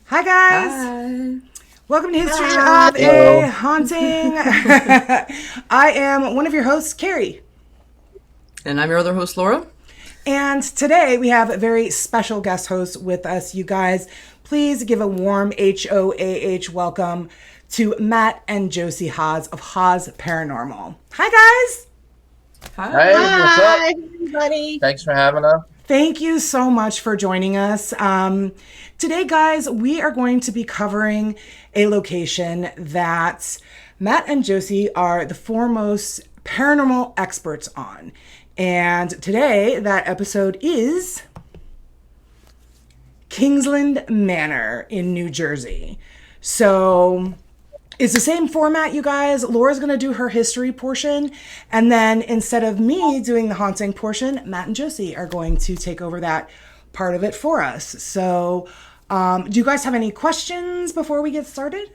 Hi, guys. Hi. Welcome to History of a Haunting. I am one of your hosts, Carrie. And I'm your other host, Laura. And today we have a very special guest host with us, you guys. Please give a warm HoAH welcome to Matt and Josie Haas of Haas Paranormal. Hi, guys. Hi. Hey, what's up? Hi, everybody. Thanks for having us. Thank you so much for joining us. Today, guys, we are going to be covering a location that Matt and Josie are the foremost paranormal experts on. And today, that episode is Kingsland Manor in New Jersey. So it's the same format, you guys. Laura's going to do her history portion. And then instead of me doing the haunting portion, Matt and Josie are going to take over that part of it for us. So do you guys have any questions before we get started?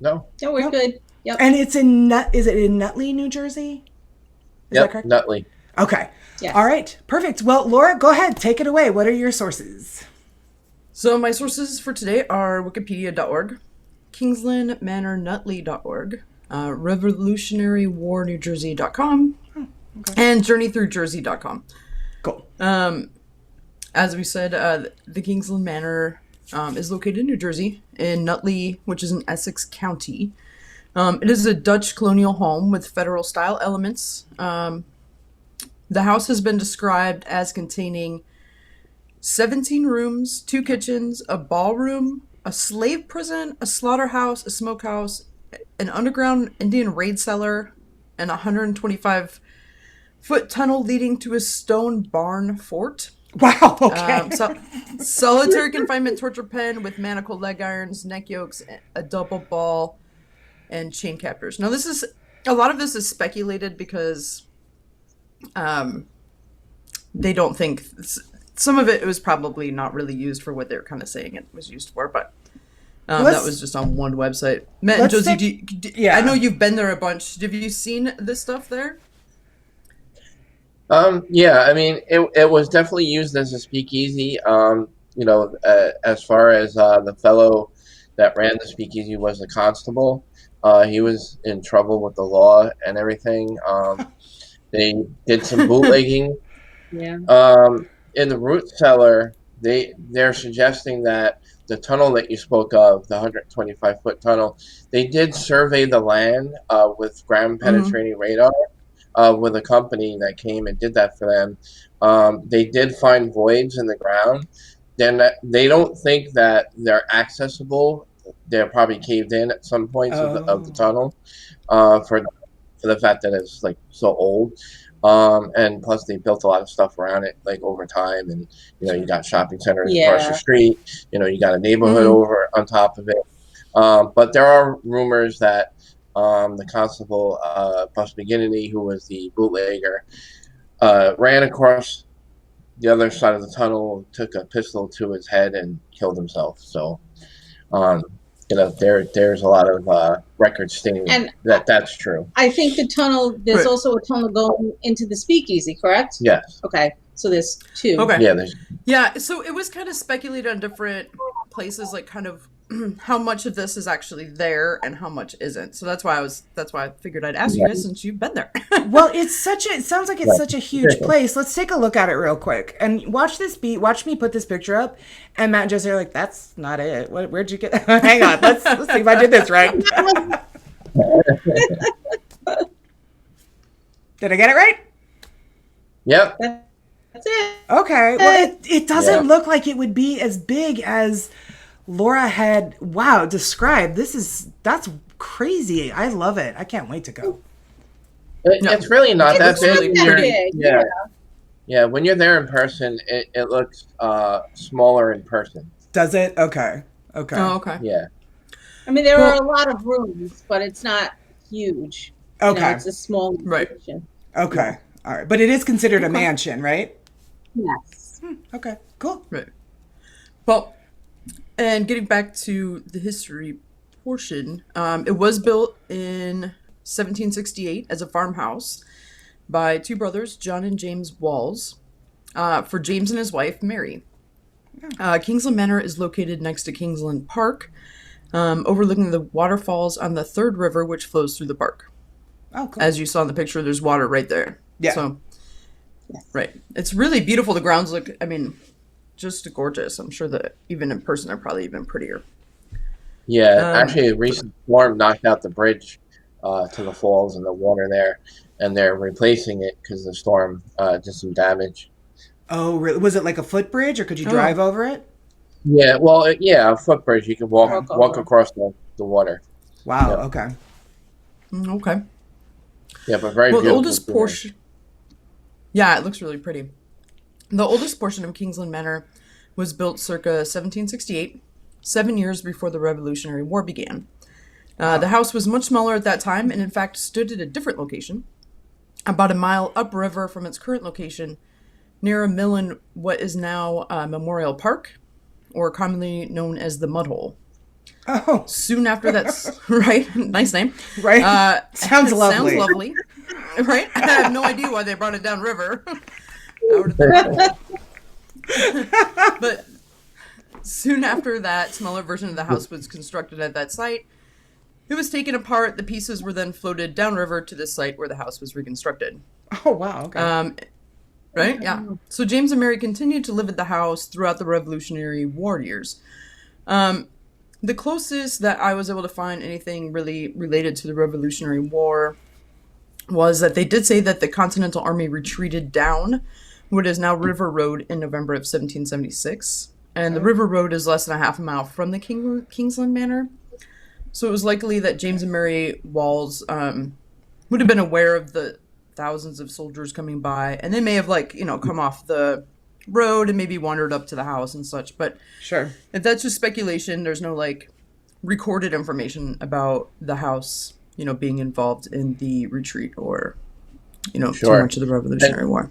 No. No, we're good. Yep. And it's is it in Nutley, New Jersey? Is that correct? Nutley. Okay. Yes. All right. Perfect. Well, Laura, go ahead. Take it away. What are your sources? So my sources for today are wikipedia.org, kingslandmanornutley.org, revolutionarywarnewjersey.com, and journeythroughjersey.com. Cool. As we said, the Kingsland Manor is located in New Jersey, in Nutley, which is in Essex County. It is a Dutch colonial home with federal-style elements. The house has been described as containing 17 rooms, 2 kitchens, a ballroom, a slave prison, a slaughterhouse, a smokehouse, an underground Indian raid cellar, and a 125-foot tunnel leading to a stone barn fort. Wow. Okay. Solitary confinement torture pen with manacled leg irons, neck yokes, a double ball, and chain captors. Now, a lot of this is speculated because they don't think some of it was probably not really used for what they're kind of saying it was used for, but that was just on one website. Matt and Josie, I know you've been there a bunch. Have you seen this stuff there? Yeah, I mean, it was definitely used as a speakeasy. As far as the fellow that ran the speakeasy was a constable. He was in trouble with the law and everything. They did some bootlegging. Yeah. In the root cellar, they're suggesting that the tunnel that you spoke of, the 125-foot tunnel, they did survey the land with ground penetrating radar with a company that came and did that for them. They did find voids in the ground. Then they don't think that they're accessible. They're probably caved in at some points of the tunnel for the fact that it's like so old. And plus they built a lot of stuff around it like over time, and you got shopping centers across the street, you got a neighborhood over on top of it. But there are rumors that the constable Bus McGinnity, who was the bootlegger, ran across the other side of the tunnel, took a pistol to his head and killed himself. So there's a lot of records stating that that's true. I think the tunnel, there's also a tunnel going into the speakeasy, correct? Yes. Okay, so there's 2. Okay. Yeah, so it was kind of speculated on different places, like kind of how much of this is actually there and how much isn't. So that's why I figured I'd ask you guys since you've been there. Well, it sounds like it's such a huge place. Let's take a look at it real quick and watch me put this picture up. And Matt and Josie are like, that's not it. Where'd you get? Hang on. Let's see if I did this right. Did I get it right? Yep. That's it. Okay. Well, it doesn't look like it would be as big as Laura had described. That's crazy. I love it. I can't wait to go. It's really not that big. Big. Yeah, when you're there in person, it looks smaller in person. Does it? Okay. Oh, okay. Yeah. I mean, there are a lot of rooms, but it's not huge. Okay. It's a small location. Okay. Yeah. All right. But it is considered a mansion, right? Yes. Okay. Cool. Right. Well, and getting back to the history portion, it was built in 1768 as a farmhouse by 2 brothers, John and James Walls, for James and his wife, Mary. Kingsland Manor is located next to Kingsland Park, overlooking the waterfalls on the Third River, which flows through the park. Oh, cool. As you saw in the picture, there's water right there. Yeah. So, right. It's really beautiful. The grounds look, just gorgeous. I'm sure that even in person, they're probably even prettier. Yeah, actually, a recent storm knocked out the bridge to the falls and the water there, and they're replacing it because the storm did some damage. Oh, really? Was it like a footbridge, or could you drive over it? Yeah, well, a footbridge. You can walk across the water. Wow. Yep. Okay. Okay. Yeah, but very beautiful. The oldest portion. Yeah, it looks really pretty. The oldest portion of Kingsland Manor was built circa 1768, 7 years before the Revolutionary War began. The house was much smaller at that time, and in fact stood at a different location, about a mile upriver from its current location, near a mill in what is now Memorial Park, or commonly known as the Mud Hole. Oh. Soon after that, right? Nice name. Right. Sounds lovely. Sounds lovely. Right? I have no idea why they brought it down river. But soon after that smaller version of the house was constructed at that site, it was taken apart. The pieces were then floated downriver to the site where the house was reconstructed. Oh, wow. Okay. Right? Yeah. So James and Mary continued to live at the house throughout the Revolutionary War years. The closest that I was able to find anything really related to the Revolutionary War was that they did say that the Continental Army retreated down what is now River Road in November of 1776. And the River Road is less than a half a mile from the Kingsland Manor. So it was likely that James and Mary Walls would have been aware of the thousands of soldiers coming by, and they may have come off the road and maybe wandered up to the house and such. But sure, if that's just speculation, there's no recorded information about the house, being involved in the retreat or, too much of the Revolutionary War.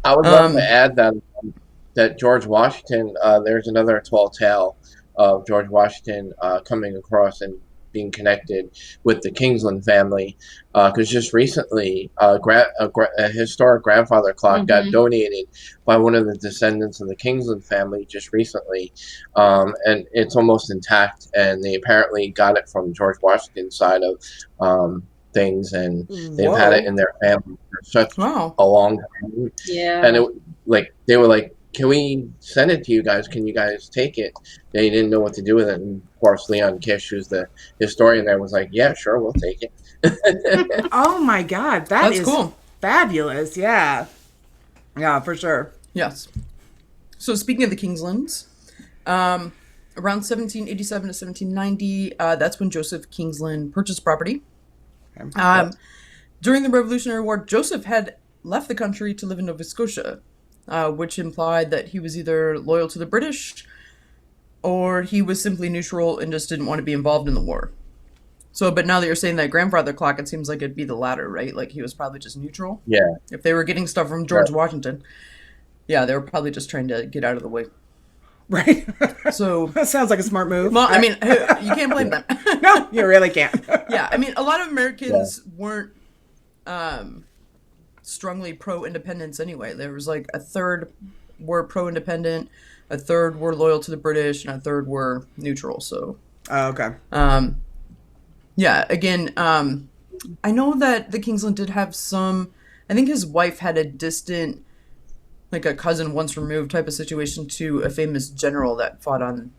I would love to add that George Washington, there's another tall tale of George Washington coming across and being connected with the Kingsland family, because just recently a historic grandfather clock got donated by one of the descendants of the Kingsland family just recently, and it's almost intact, and they apparently got it from George Washington's side of things, and they've had it in their family for such a long time. Yeah. And they were like, can we send it to you guys? Can you guys take it? They didn't know what to do with it. And of course, Leon Kish, who's the historian there, was like, yeah, sure, we'll take it. Oh my God. That's cool. Fabulous. Yeah. Yeah, for sure. Yes. So speaking of the Kingslands, around 1787 to 1790, that's when Joseph Kingsland purchased property. During the Revolutionary War, Joseph had left the country to live in Nova Scotia, which implied that he was either loyal to the British or he was simply neutral and just didn't want to be involved in the war. So, but now that you're saying that grandfather clock, it seems like it'd be the latter, right? Like he was probably just neutral. Yeah. If they were getting stuff from George Washington, they were probably just trying to get out of the way. Right. So that sounds like a smart move. Well, I mean, you can't blame them. No, you really can't. Yeah, I mean, a lot of Americans weren't strongly pro-independence anyway. There was like a third were pro-independent, a third were loyal to the British, and a third were neutral. So, okay. Yeah, again, I know that the Kingsland did have some. I think his wife had a distant, like a cousin once removed type of situation to a famous general that fought on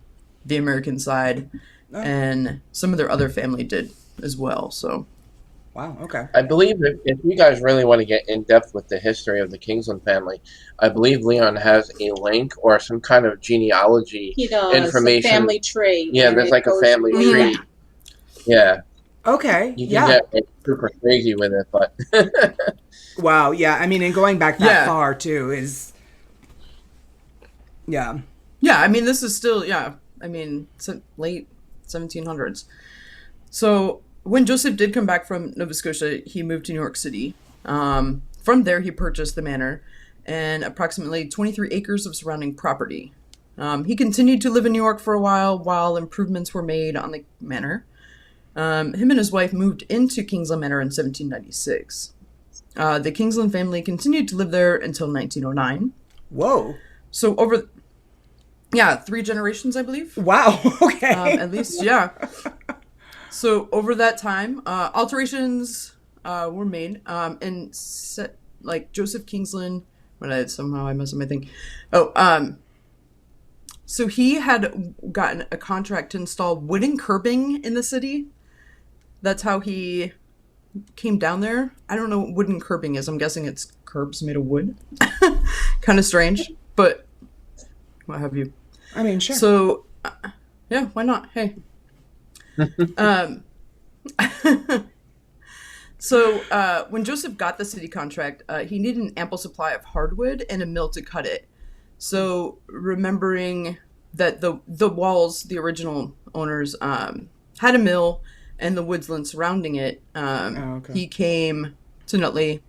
the American side, and some of their other family did as well. So. Wow, okay. I believe if you guys really want to get in depth with the history of the Kingsland family, I believe Leon has a link or some kind of genealogy information. A family tree. Yeah, there's like a family tree. Yeah. Okay. You can get super crazy with it, but. Wow, yeah. I mean, and going back that far too is. Yeah. Yeah, I mean, this is still, I mean, late 1700s. So. When Joseph did come back from Nova Scotia, he moved to New York City. From there, he purchased the manor and approximately 23 acres of surrounding property. He continued to live in New York for a while improvements were made on the manor. Him and his wife moved into Kingsland Manor in 1796. The Kingsland family continued to live there until 1909. Whoa. So Yeah, 3 generations, I believe. Wow. Okay. At least, yeah. So over that time, alterations were made, and like Joseph Kingsland. Somehow I messed up my thing. So he had gotten a contract to install wooden curbing in the city. That's how he came down there. I don't know what wooden curbing is. I'm guessing it's curbs made of wood. Kind of strange, but what have you? I mean, sure. So, yeah, why not? Hey. So when Joseph got the city contract, he needed an ample supply of hardwood and a mill to cut it. So remembering that the walls, the original owners, had a mill and the woodsland surrounding it, he came to Nutley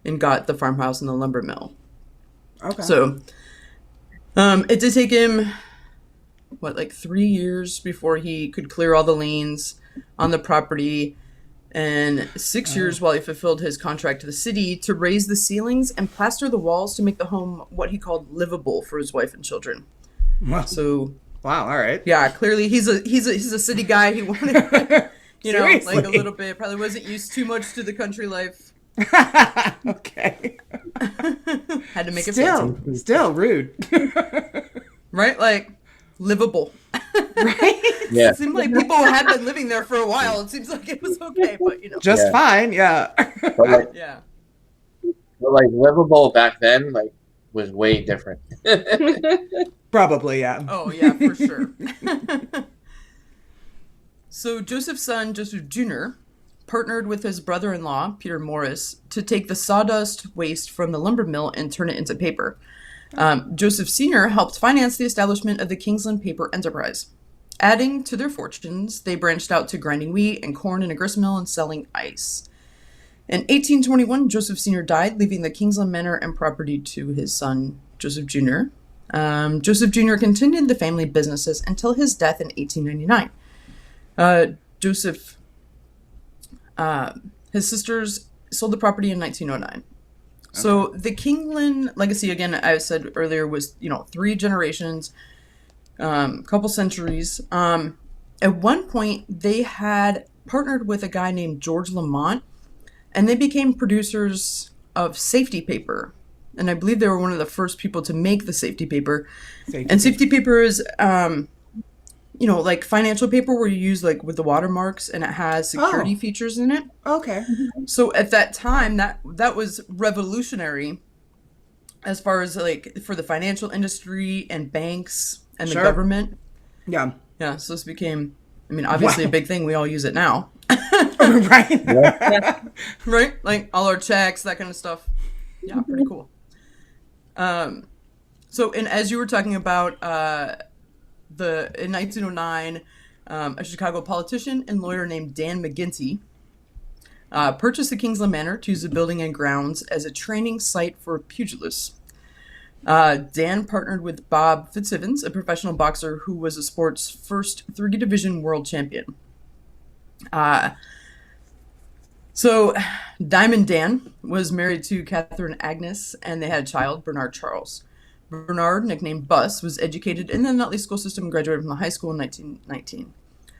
and got the farmhouse and the lumber mill. Okay. So it did take him, 3 years before he could clear all the liens on the property, and 6 years while he fulfilled his contract to the city to raise the ceilings and plaster the walls to make the home what he called livable for his wife and children. Wow. So, wow. All right. yeah, clearly he's a city guy. He wanted, Seriously? like a little bit. Probably wasn't used too much to the country life. Okay. Had to make it fancy. Still rude. Right? Like, livable. Right? Yeah. It seemed like people had been living there for a while. It seems like it was okay, but Just Yeah. fine, yeah. But like, yeah. livable back then, like, was way different. Probably, yeah. Oh, yeah, for sure. So Joseph's son, Joseph Jr., partnered with his brother-in-law, Peter Morris, to take the sawdust waste from the lumber mill and turn it into paper. Joseph Sr. helped finance the establishment of the Kingsland Paper Enterprise. Adding to their fortunes, they branched out to grinding wheat and corn in a grist mill and selling ice. In 1821, Joseph Sr. died, leaving the Kingsland Manor and property to his son, Joseph Jr. Joseph Jr. continued the family businesses until his death in 1899. His sisters sold the property in 1909. So the Kingsland legacy, again, I said earlier, was 3 generations, couple centuries. At one point, they had partnered with a guy named George Lamont, and they became producers of safety paper. And I believe they were one of the first people to make the safety paper. Safety paper is, like financial paper where you use like with the watermarks, and it has security features in it. Okay. So at that time, that was revolutionary as far as like for the financial industry and banks and the government. Yeah. Yeah. So this became, obviously a big thing. We all use it now. Right. Yeah. Right? Like all our checks, that kind of stuff. Yeah, pretty cool. So, and as you were talking about, in 1909, a Chicago politician and lawyer named Dan McGinty purchased the Kingsland Manor to use the building and grounds as a training site for pugilists. Dan partnered with Bob Fitzsimmons, a professional boxer who was the sport's first 3-division world champion. So Diamond Dan was married to Catherine Agnes, and they had a child, Bernard Charles. Bernard, nicknamed Bus, was educated in the Nutley school system and graduated from the high school in 1919.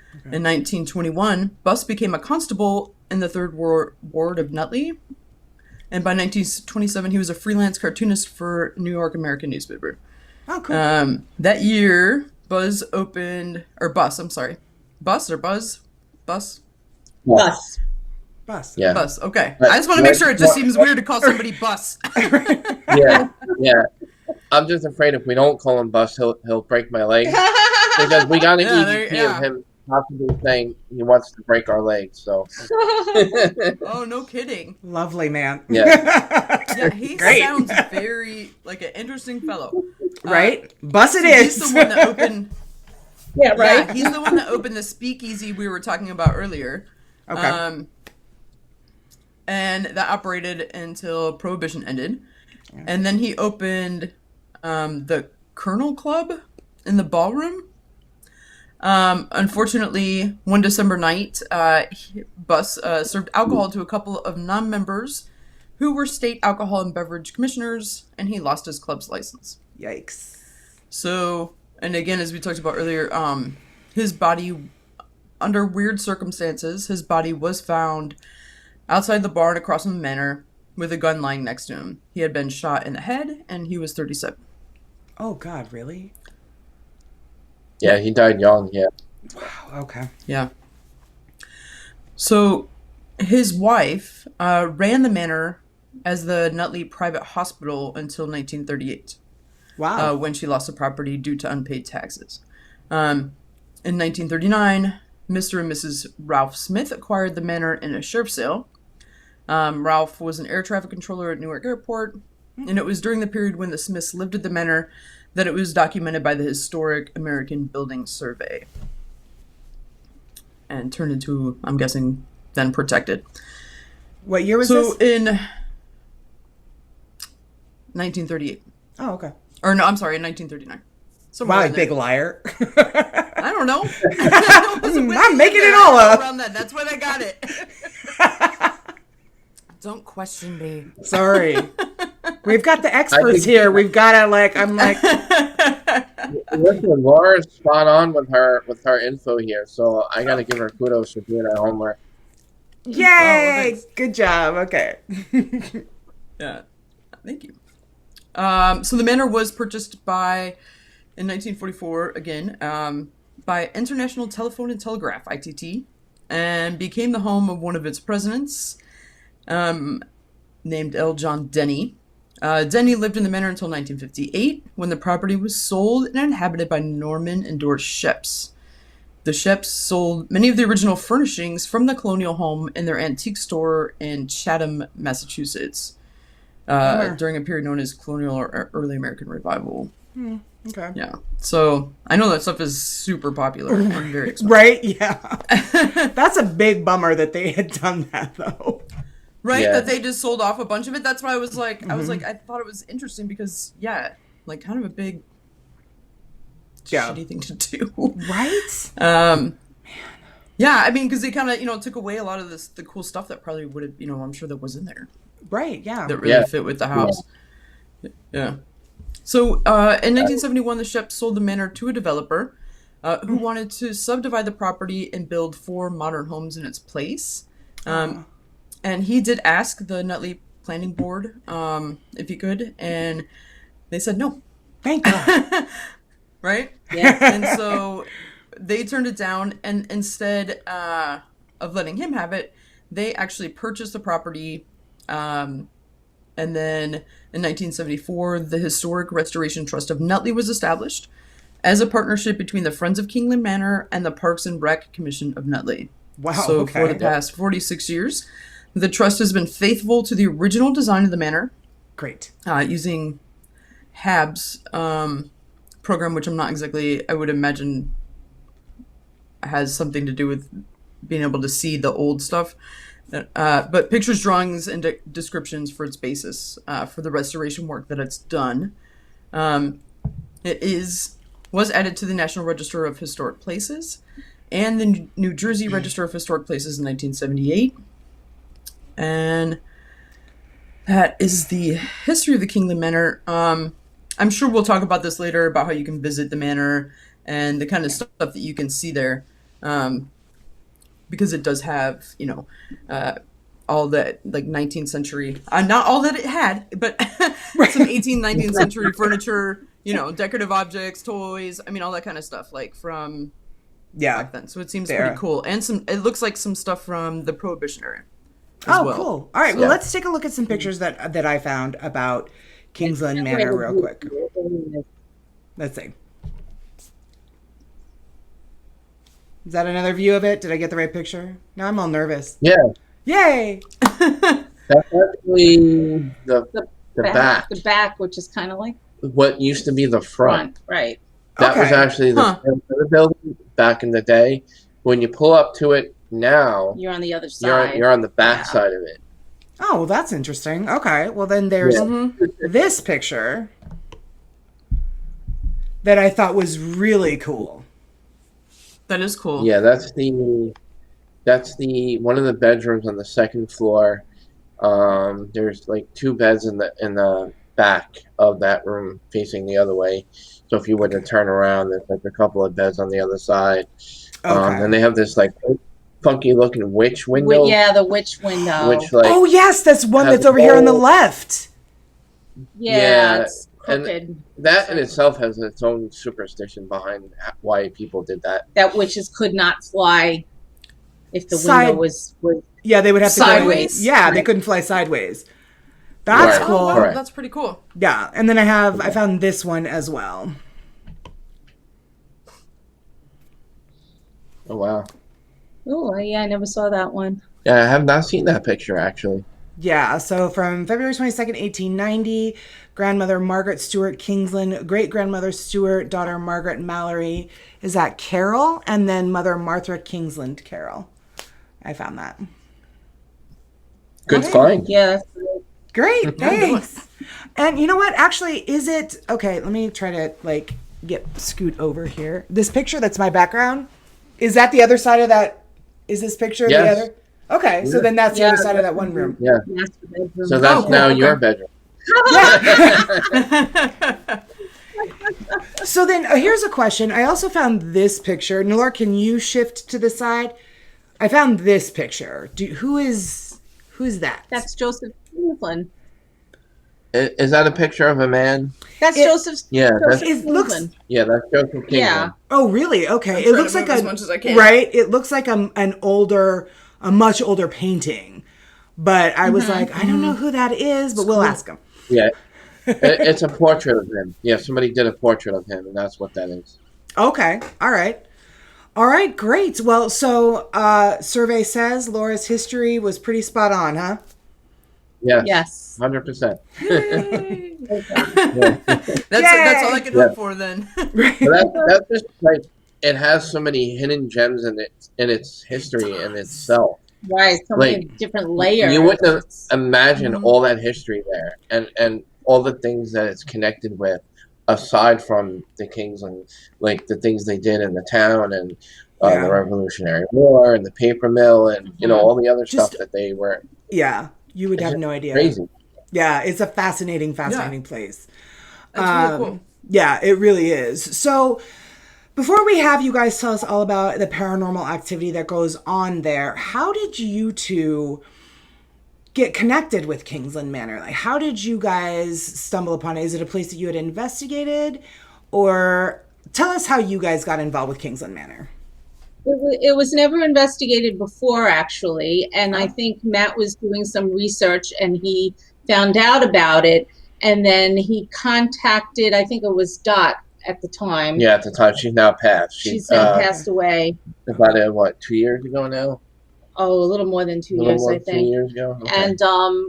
Okay. In 1921, Bus became a constable in the 3rd Ward of Nutley. And by 1927, he was a freelance cartoonist for New York American newspaper. Oh, cool. That year, Bus, okay. Yeah. Bus, okay. I just want to make sure. It just seems weird to call somebody Bus. Yeah. I'm just afraid if we don't call him Bus, he'll break my leg. Because we got an EVP of him possibly saying he wants to break our legs. So. Oh, no kidding. Lovely man. Yeah. Yeah, he sounds very like an interesting fellow. Right? Bus it is. He's the one that opened. Yeah, right. Yeah, he's the one that opened the speakeasy we were talking about earlier. Okay. And that operated until Prohibition ended. Yeah. And then he opened the Colonel Club in the ballroom. Unfortunately, one December night, Bus served alcohol to a couple of non-members who were state alcohol and beverage commissioners, and he lost his club's license. Yikes. So And again, as we talked about earlier, his body, under weird circumstances, his body was found outside the barn across from the manor with a gun lying next to him. He had been shot in the head, and he was 37. Oh, God, really? Yeah, he died young. Yeah. Wow, okay. Yeah. So his wife ran the manor as the Nutley Private Hospital until 1938. Wow. When she lost the property due to unpaid taxes. In 1939, Mr. and Mrs. Ralph Smith acquired the manor in a sheriff's sale. Ralph was an air traffic controller at Newark Airport, and it was during the period when the Smiths lived at the manor that it was documented by the Historic American Building Survey and turned into, I'm guessing, then protected. What year was So this? in 1938. Oh, okay. Or no, I'm sorry, in 1939. Somewhere Wow, in there. big liar. I don't know. I wasn't with I'm you making either. it all up. Around that. That's when I got it. Don't question me. Sorry. We've got the experts think- here. We've got to I'm like, Listen, Laura's spot on with her info here, so I got to give her kudos for doing her homework. yay, thanks. good job. Okay. Yeah. Thank you. So the manor was purchased in 1944, again, by International Telephone and Telegraph, ITT, and became the home of one of its presidents, named L. John Denny. Denny lived in the manor until 1958, when the property was sold and inhabited by Norman and Doris Sheps. The Sheps sold many of the original furnishings from the colonial home in their antique store in Chatham, Massachusetts, during a period known as colonial or early American revival. Okay. Yeah. So I know that stuff is super popular and very expensive. Right? Yeah. That's a big bummer that they had done that, though. Right? Yeah. That they just sold off a bunch of it. That's why I was like, I thought it was interesting because, yeah, like kind of a big shitty thing to do. Right? Yeah, I mean, because they kind of, took away a lot of the cool stuff that probably would have, I'm sure that was in there Right, yeah. that really fit with the house. Yeah. So in 1971, the Sheps sold the manor to a developer who wanted to subdivide the property and build 4 modern homes in its place. And he did ask the Nutley Planning Board if he could, and they said no. Thank God. Right? Yeah. And so they turned it down, and instead of letting him have it, they actually purchased the property. And then in 1974, the Historic Restoration Trust of Nutley was established as a partnership between the Friends of Kingsland Manor and the Parks and Rec Commission of Nutley. Wow, So okay. for the past 46 years, the trust has been faithful to the original design of the manor, Great. using HAB's program, which I'm not exactly, I would imagine has something to do with being able to see the old stuff. But pictures, drawings, and descriptions for its basis for the restoration work that it's done. It was added to the National Register of Historic Places and the New Jersey Register of Historic Places in 1978. And that is the history of the Kingsland Manor. I'm sure we'll talk about this later, about how you can visit the manor and the kind of stuff that you can see there. Because it does have, all that, like, 19th century, not all that it had, but some 18th, 19th century furniture, decorative objects, toys, all that kind of stuff, like, from back then. So it seems pretty cool. And it looks like some stuff from the Prohibition era. Oh, cool. All right, well, let's take a look at some pictures that I found about Kingsland Manor real quick. Let's see. Is that another view of it? Did I get the right picture? Now I'm all nervous. Yeah, Yay! that's actually the back. The back, which is kind of like What used to be the front. right? That was Okay. actually the front of the building back in the day. When you pull up to it now, You're on the other side. you're on the back Yeah. side of it. Oh, well, that's interesting. Okay, well, then there's this picture that I thought was really cool. That is cool. Yeah, that's the one of the bedrooms on the second floor. There's like 2 beds in the back of that room facing the other way. So if you were to turn around, there's like a couple of beds on the other side. Okay. And they have this like funky looking witch window. Yeah, the witch window. Which like Oh yes, that's one has that's over here on the left. Yeah, it's and crooked. that in itself has its own superstition behind why people did that. That witches could not fly if the Side- window was Yeah, they would have to Sideways. Go, yeah, they Right. couldn't fly sideways. That's Right. cool. Oh, wow, Correct. that's pretty cool. Yeah, and then I found this one as well. Oh wow. Oh, yeah, I never saw that one. Yeah, I have not seen that picture actually. Yeah, so from February 22nd, 1890, grandmother Margaret Stewart Kingsland, great-grandmother Stewart, daughter Margaret Mallory. Is that Carol? And then mother Martha Kingsland Carol. I found that. Good find. Yeah. Great, thanks. And you know what? Actually, is it... Okay, let me try to, like, scoot over here. This picture that's my background, is that the other side of that... Is this picture Yes. the other... Okay, so then that's the other side of that one room. Yeah. Master bedroom. So that's cool. now Okay. your bedroom. So then here's a question. I also found this picture. Nilor, can you shift to the side? I found this picture. Who is that? That's Joseph Kingsland. Is that a picture of a man? That's Joseph. Yeah, that's, Joseph it looks- Kingsland. yeah, that's Joseph Kingsland. Yeah. Oh, really? Okay. It trying looks to like move as much as I can. right. It looks like a much older painting. But I was like, I don't know who that is, but we'll ask him. Yeah. It's a portrait of him. Yeah, somebody did a portrait of him, and that's what that is. Okay. All right. All right. Great. Well, so survey says Laura's history was pretty spot on, huh? Yes. Yes. 100%. That's all I could Yeah. hope for then. That's just like it has so many hidden gems in its history and itself. Right. So many Like, different layers. You wouldn't imagine Mhm. all that history there, and all the things that it's connected with, aside from the Kingsland, like the things they did in the town and Yeah. the Revolutionary War and the paper mill and all the other Just- stuff that they were Yeah. You would have no idea. crazy. Yeah. It's a fascinating place. That's really cool. Yeah, it really is. So, before we have you guys tell us all about the paranormal activity that goes on there, how did you two get connected with Kingsland Manor? Like, how did you guys stumble upon it? Is it a place that you had investigated? Or tell us how you guys got involved with Kingsland Manor. It was never investigated before, actually. And I think Matt was doing some research and he found out about it. And then he contacted, I think it was Dot at the time. Yeah, at the time she's now passed. She's now passed away. About 2 years ago now. Oh, a little more than 2 A little years, more I than 2 think. years ago. Okay. And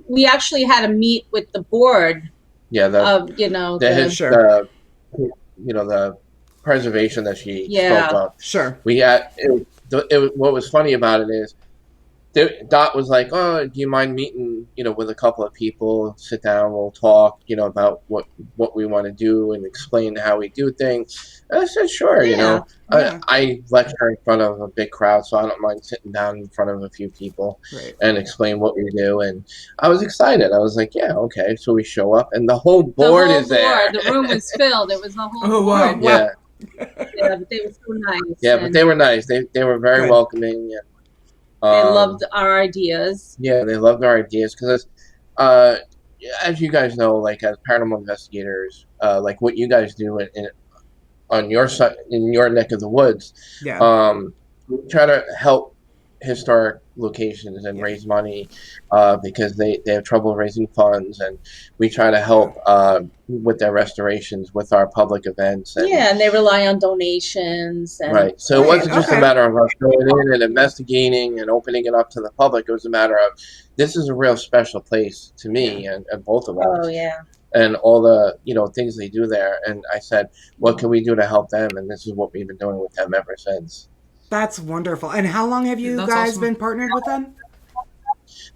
we actually had a meet with the board yeah, of, Sure. the preservation that she Yeah. spoke of. Sure. We had what was funny about it is Dot was like, "Oh, do you mind meeting, with a couple of people? Sit down, we'll talk, about what we want to do and explain how we do things." And I said, "Sure, Yeah. Yeah. I lecture in front of a big crowd, so I don't mind sitting down in front of a few people Right. and explain what we do." And I was excited. I was like, "Yeah, okay." So we show up, and the whole board is there. The room was filled. It was the whole Oh, wow. board. Yeah, Yeah, but they were so nice. yeah, but and they were nice. They were very Good. welcoming. And, they loved our ideas. Yeah, they loved our ideas because, as you guys know, like as paranormal investigators, like what you guys do on your side in your neck of the woods, Yeah. we try to help historic locations and raise money because they have trouble raising funds, and we try to help with their restorations with our public events. And, Yeah, and they rely on donations. And right. So it wasn't just Okay. a matter of us going in and investigating and opening it up to the public. It was a matter of this is a real special place to me and both of us. Oh, yeah. And all the things they do there. And I said, what can we do to help them? And this is what we've been doing with them ever since. That's wonderful. And how long have you That's guys awesome. been partnered with them?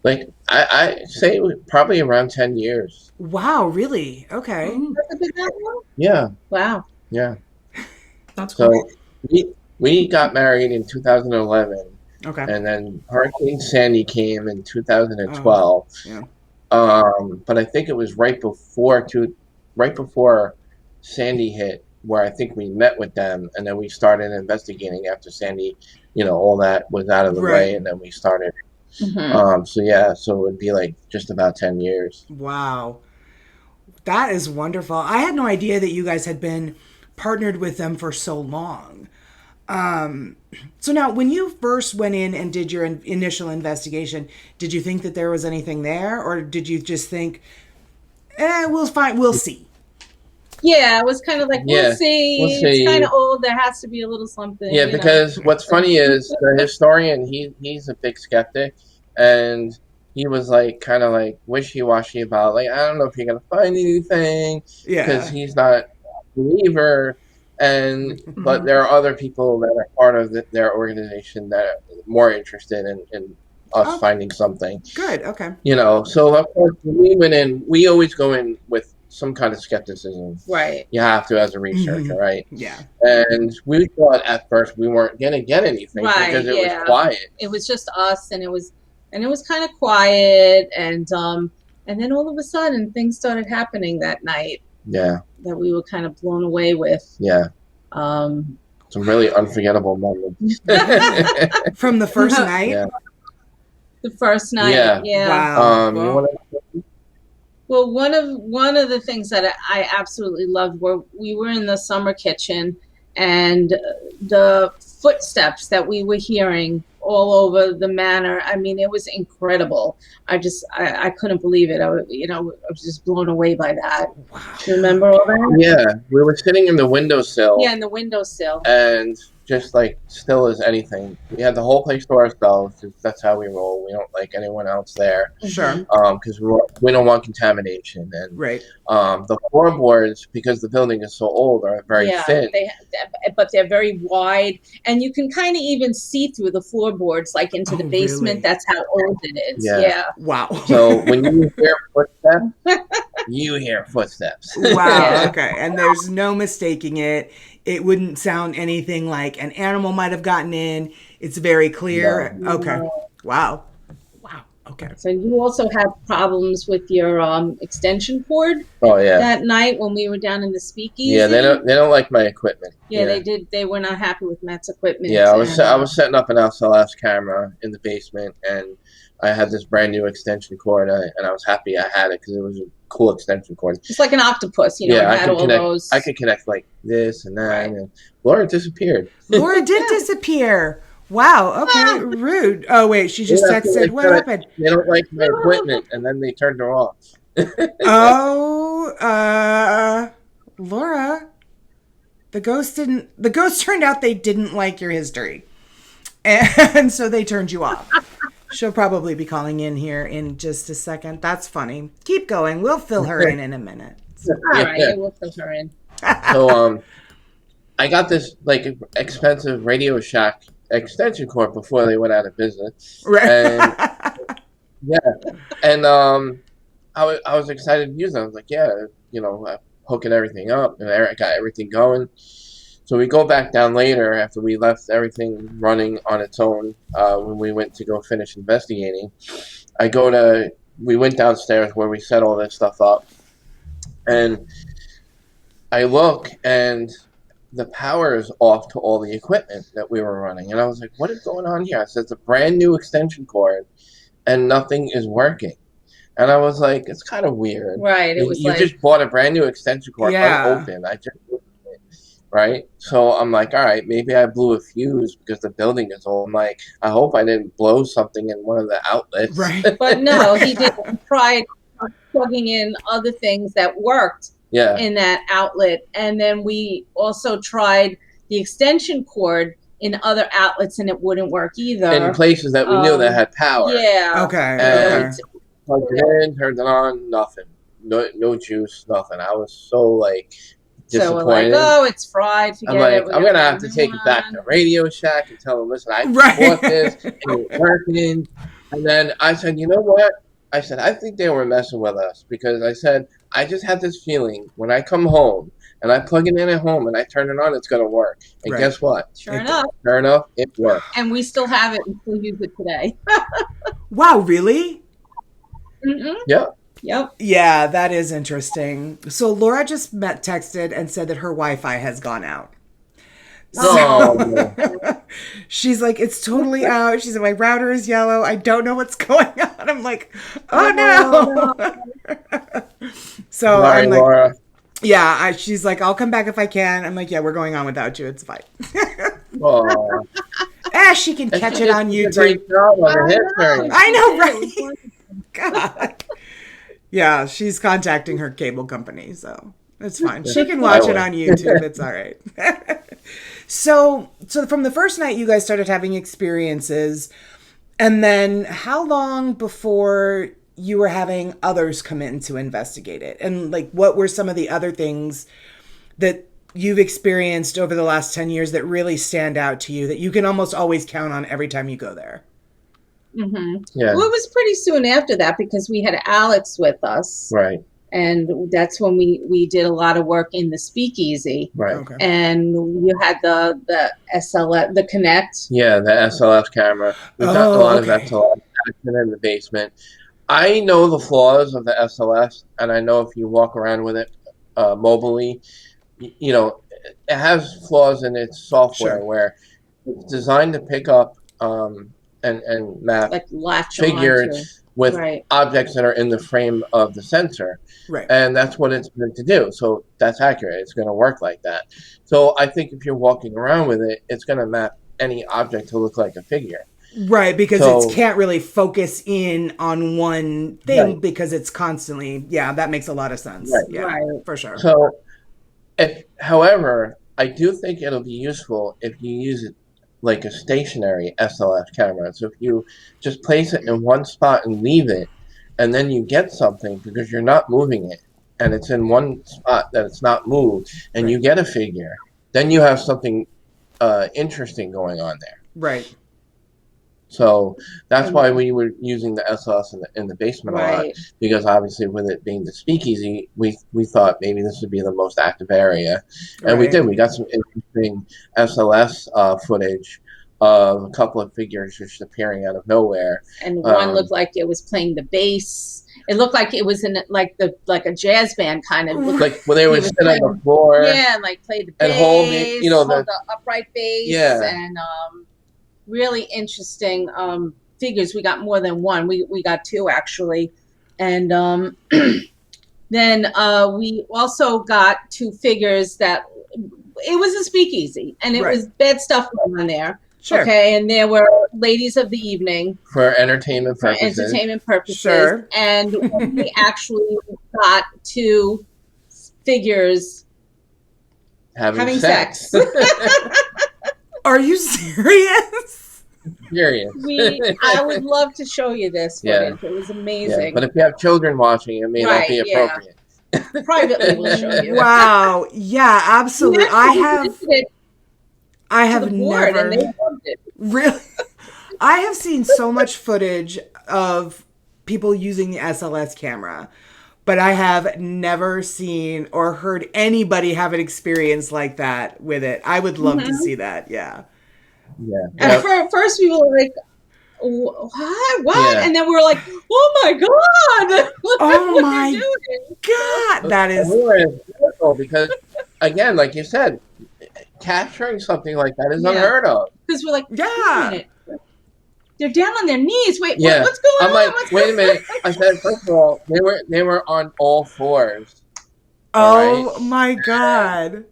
Like I say, probably around 10 years. Wow, really? Okay. Mm, Has it been that long? Yeah, Wow. yeah. that's So cool. we got married in 2011, Okay. and then Hurricane Sandy came in 2012. Yeah. But I think it was right before Sandy hit, where I think we met with them, and then we started investigating after Sandy, all that was out of the way, and then we started. So it would be like just about 10 years. Wow. That is wonderful. I had no idea that you guys had been partnered with them for so long. So now, when you first went in and did your initial investigation, did you think that there was anything there, or did you just think, we'll see? Yeah, it was kind of like, we'll see. It's kind of old. There has to be a little something. Yeah, because what's funny is the historian, he's a big skeptic, and he was kind of wishy-washy about, I don't know if you're going to find anything, because he's not a believer. But there are other people that are part of their organization that are more interested in us finding something. Good, okay. So of course, when we went in, we always go in with some kind of skepticism. Right. You have to as a researcher, right? Yeah. And we thought at first we weren't going to get anything because it was quiet. It was just us, and it was kind of quiet, and then all of a sudden things started happening that night. Yeah. That we were kind of blown away with. Yeah. Some really unforgettable moments. From the first night? Yeah. The first night. Yeah. Wow. Well, one of the things that I absolutely loved we were in the summer kitchen, and the footsteps that we were hearing all over the manor. I mean, it was incredible. I couldn't believe it. I was just blown away by that. Wow. Do you remember all that? Yeah, we were sitting in the windowsill. Yeah, in the windowsill. And just still as anything. We had the whole place to ourselves, 'cause that's how we roll. We don't like anyone else there. Sure. Because we don't want contamination. And right. The floorboards, because the building is so old, are very thin. But they're very wide, and you can kind of even see through the floorboards, into the basement. Really? That's how old it is. Yeah. Wow. So when you hear footsteps, you hear footsteps. Wow. Okay. And there's no mistaking it. It wouldn't sound anything like an animal might have gotten in. It's very clear. No. Okay. Wow. Okay. So you also had problems with your extension cord. Oh yeah. That night when we were down in the speakeasy. Yeah, they don't like my equipment. Yeah, they did. They were not happy with Matt's equipment. Yeah, I was setting up an SLS camera in the basement, and I had this brand new extension cord, and I was happy I had it because it was a cool extension cord. It's like an octopus, Yeah, it had all those. I could connect like this and that, and Laura disappeared. Laura did disappear. Wow. Okay. Rude. Oh wait, she just texted. What happened? They don't like my equipment, and then they turned her off. Laura, the ghost turned out they didn't like your history, and so they turned you off. She'll probably be calling in here in just a second. That's funny. Keep going. We'll fill her in a minute. All right, we'll fill her in. So I got this expensive Radio Shack extension cord before they went out of business. Right. And, and I was excited to use it. I was like, I'm hooking everything up, and I got everything going. So we go back down later after we left everything running on its own when we went to go finish investigating. We went downstairs where we set all this stuff up, and I look, and the power is off to all the equipment that we were running. And I was like, what is going on here? I said, it's a brand new extension cord, and nothing is working. And I was like, it's kind of weird. Right. You just bought a brand new extension cord unopened. I just right? So I'm like, all right, maybe I blew a fuse because the building is old. I'm like, I hope I didn't blow something in one of the outlets. Right. But no, he did try plugging in other things that worked in that outlet. And then we also tried the extension cord in other outlets, and it wouldn't work either. In places that we knew that had power. Yeah. Okay. And plugged it in, turned it on, nothing. No juice, nothing. I was so disappointed. So we're like, oh, it's fried. I'm like, I'm going to have to take it back to Radio Shack and tell them, listen, I bought this, and it's working. And then I said, you know what? I said, I think they were messing with us, because I said, I just had this feeling when I come home and I plug it in at home and I turn it on, it's going to work. And guess what? Sure enough, it worked. And we still have it and still use it today. Wow, really? Mm-hmm. Yeah. Yep. Yeah, that is interesting. So Laura just texted and said that her Wi-Fi has gone out. Oh, She's like, it's totally out. She's like, my router is yellow. I don't know what's going on. I'm like, oh no. So sorry, I'm like, Laura. yeah. She's like, I'll come back if I can. I'm like, yeah, we're going on without you. It's fine. Oh, She can catch it on did a great YouTube. job on the history. I know, It was right? God. Yeah, she's contacting her cable company, so it's fine. She can watch it on YouTube. It's all right. So from the first night you guys started having experiences, and then how long before you were having others come in to investigate it? And like, what were some of the other things that you've experienced over the last 10 years that really stand out to you that you can almost always count on every time you go there? Mm-hmm. Yeah. Well, it was pretty soon after that because we had Alex with us. Right. And that's when we did a lot of work in the speakeasy. Right. Okay. And you had the SLF, the Connect. Yeah, the SLF camera. We've got a lot of SLF action in the basement. I know the flaws of the SLS, and I know if you walk around with it mobily, you know, it has flaws in its software where it's designed to pick up and map Like latch figures with Right. objects that are in the frame of the sensor. Right. And that's what it's meant to do. So that's accurate. It's going to work like that. So I think if you're walking around with it, it's going to map any object to look like a figure. Right, because it can't really focus in on one thing because it's constantly, that makes a lot of sense. Right. Yeah, Right. for sure. So, however, I do think it'll be useful if you use it like a stationary SLF camera. So if you just place it in one spot and leave it, and then you get something because you're not moving it, and it's in one spot that it's not moved, and you get a figure, then you have something interesting going on there. Right. So that's why we were using the SLS in the basement a lot, Right. because obviously with it being the speakeasy, we thought maybe this would be the most active area. And we did. We got some interesting SLS footage of a couple of figures just appearing out of nowhere. And one looked like it was playing the bass. It looked like it was in like a jazz band kind of. Like when they would sit on the floor. Yeah, and like play the bass, and hold it, hold the upright bass. Yeah. And really interesting figures. We got more than one. We got two actually. And then we also got two figures that it was a speakeasy, and it was bed stuff on there. Sure. Okay, and there were ladies of the evening for entertainment purposes. Sure. And we actually got two figures having sex. Are you serious? Serious. I would love to show you this footage. It was amazing. Yeah, but if you have children watching, it may not be appropriate. Privately, we'll show you. Wow. Yeah, absolutely. I have never and they loved it. Really. I have seen so much footage of people using the SLS camera, but I have never seen or heard anybody have an experience like that with it. I would love to see that. Yeah. Yeah. At first, we were like, "What?" Yeah. And then we were like, "Oh my god! Oh what my you're doing." God, that is beautiful because, again, like you said, capturing something like that is unheard of. Because we're like, Yeah. "Wait a minute. They're down on their knees. Wait, Yeah. what's going on?" I'm like, wait a minute. I said, first of all, they were on all fours. Oh my God.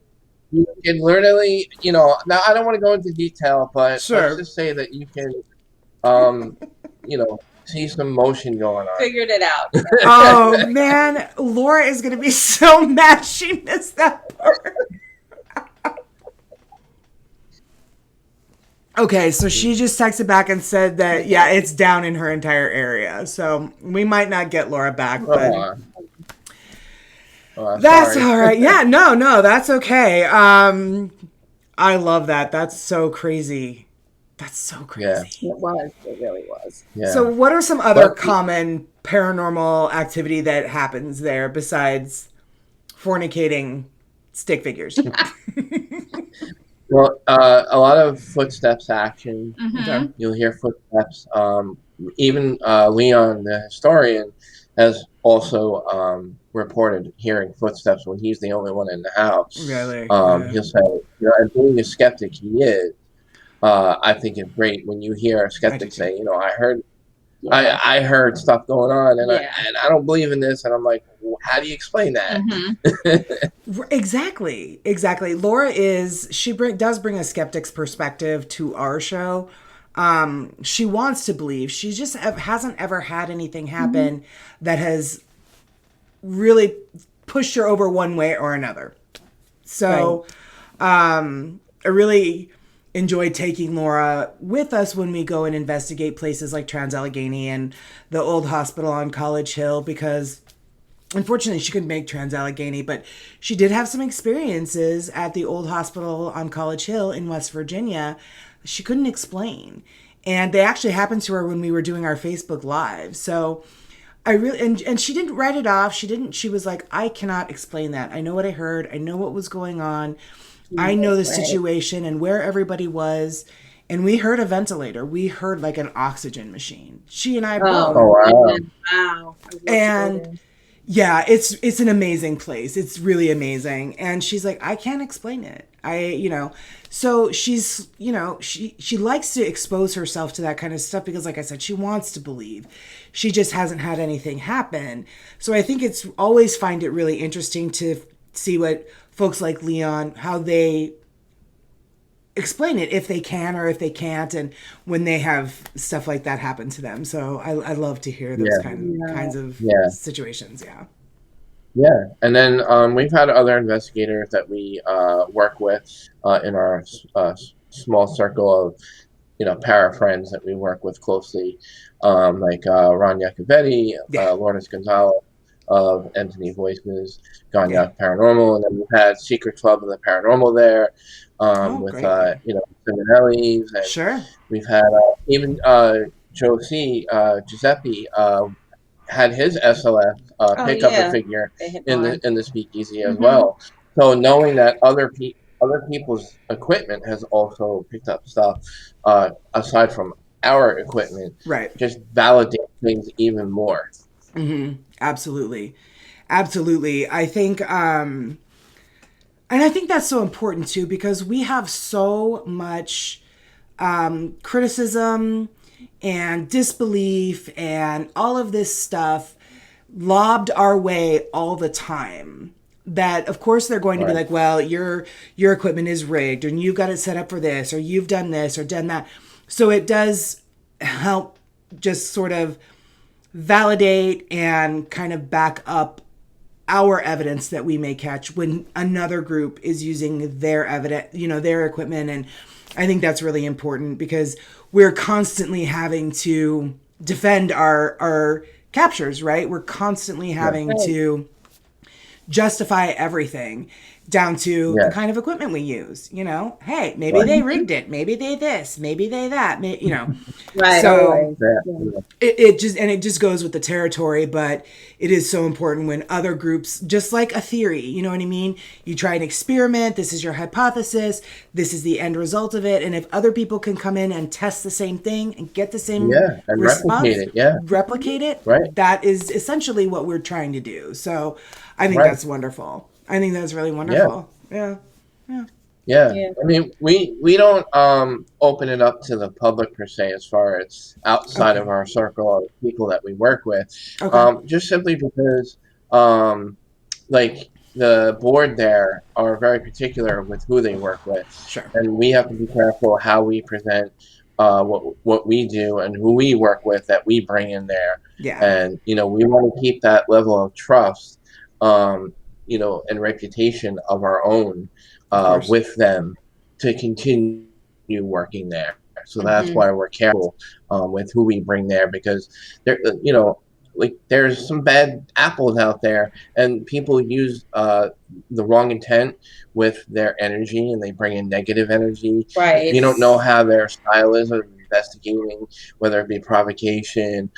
You can literally, now I don't want to go into detail, but Sure. let's just say that you can, see some motion going on. Figured it out. Oh man, Laura is going to be so mad she missed that part. Okay, so she just texted back and said that, it's down in her entire area. So we might not get Laura back, but that's sorry. all right. Yeah, no, that's okay. I love that. That's so crazy. That's so crazy. It was. It really was. Yeah. So what are some other common paranormal activity that happens there besides fornicating stick figures? Well, a lot of footsteps action. Mhm. You'll hear footsteps. Even Leon, the historian, has also reported hearing footsteps when he's the only one in the house. Really? Yeah. He'll say, and being a skeptic he is, I think it's great when you hear a I do skeptic too. say, Yeah. I heard stuff going on, and Yeah. I don't believe in this, and I'm like, well, how do you explain that? Exactly. Laura does bring a skeptic's perspective to our show. She wants to believe. She just hasn't ever had anything happen that has really pushed her over one way or another. So, I really enjoy taking Laura with us when we go and investigate places like Trans-Allegheny and the old hospital on College Hill, because unfortunately she couldn't make Trans-Allegheny, but she did have some experiences at the old hospital on College Hill in West Virginia she couldn't explain. And they actually happened to her when we were doing our Facebook Live. So I really, and she didn't write it off. She was like, I cannot explain that. I know what I heard. I know what was going on. I know the situation and where everybody was. And we heard a ventilator. We heard like an oxygen machine. She and I both. Oh, wow. Wow. I'd love to go And there. yeah, it's an amazing place. It's really amazing. And she's like, I can't explain it. So she's, she likes to expose herself to that kind of stuff because, like I said, she wants to believe. She just hasn't had anything happen. So I think it's always find it really interesting to see what folks like Leon, how they explain it, if they can or if they can't, and when they have stuff like that happen to them. So I love to hear those kinds of situations. Yeah. Yeah, and then we've had other investigators that we work with in our small circle of para friends that we work with closely, like Ron Iacovetti, Lourdes Gonzalez of Entity Voices, Gagnac Paranormal, and then we've had Secret Club of the Paranormal there with Simonellis, and Sure. we've had even Giuseppe had his SLF pick up a figure in the speakeasy as well. So knowing that other people's equipment has also picked up stuff aside from our equipment, right, just validates things even more. Absolutely. I think, and I think that's so important too, because we have so much criticism and disbelief and all of this stuff lobbed our way all the time, that of course they're going to be like, well, your equipment is rigged and you've got it set up for this, or you've done this or done that. So it does help just sort of validate and kind of back up our evidence that we may catch when another group is using their evidence, their equipment. And I think that's really important because we're constantly having to defend our captures, right? We're constantly having to justify everything down to the kind of equipment we use. Hey, maybe they rigged it, maybe they this, maybe they that, Right. So it just goes with the territory, but it is so important when other groups, just like a theory, you know what I mean? You try an experiment, this is your hypothesis, this is the end result of it, and if other people can come in and test the same thing and get the same and response, replicate it, that is essentially what we're trying to do. So I think that's wonderful. I think that's really wonderful. Yeah. I mean, we don't open it up to the public per se, as far as outside of our circle of people that we work with. Just simply because like the board there are very particular with who they work with. Sure. And we have to be careful how we present what we do and who we work with that we bring in there. Yeah. And we want to keep that level of trust and reputation of our own with them to continue working there. So that's why we're careful with who we bring there, because there's some bad apples out there, and people use the wrong intent with their energy, and they bring in negative energy. Right. You don't know how their style is of investigating, whether it be provocation,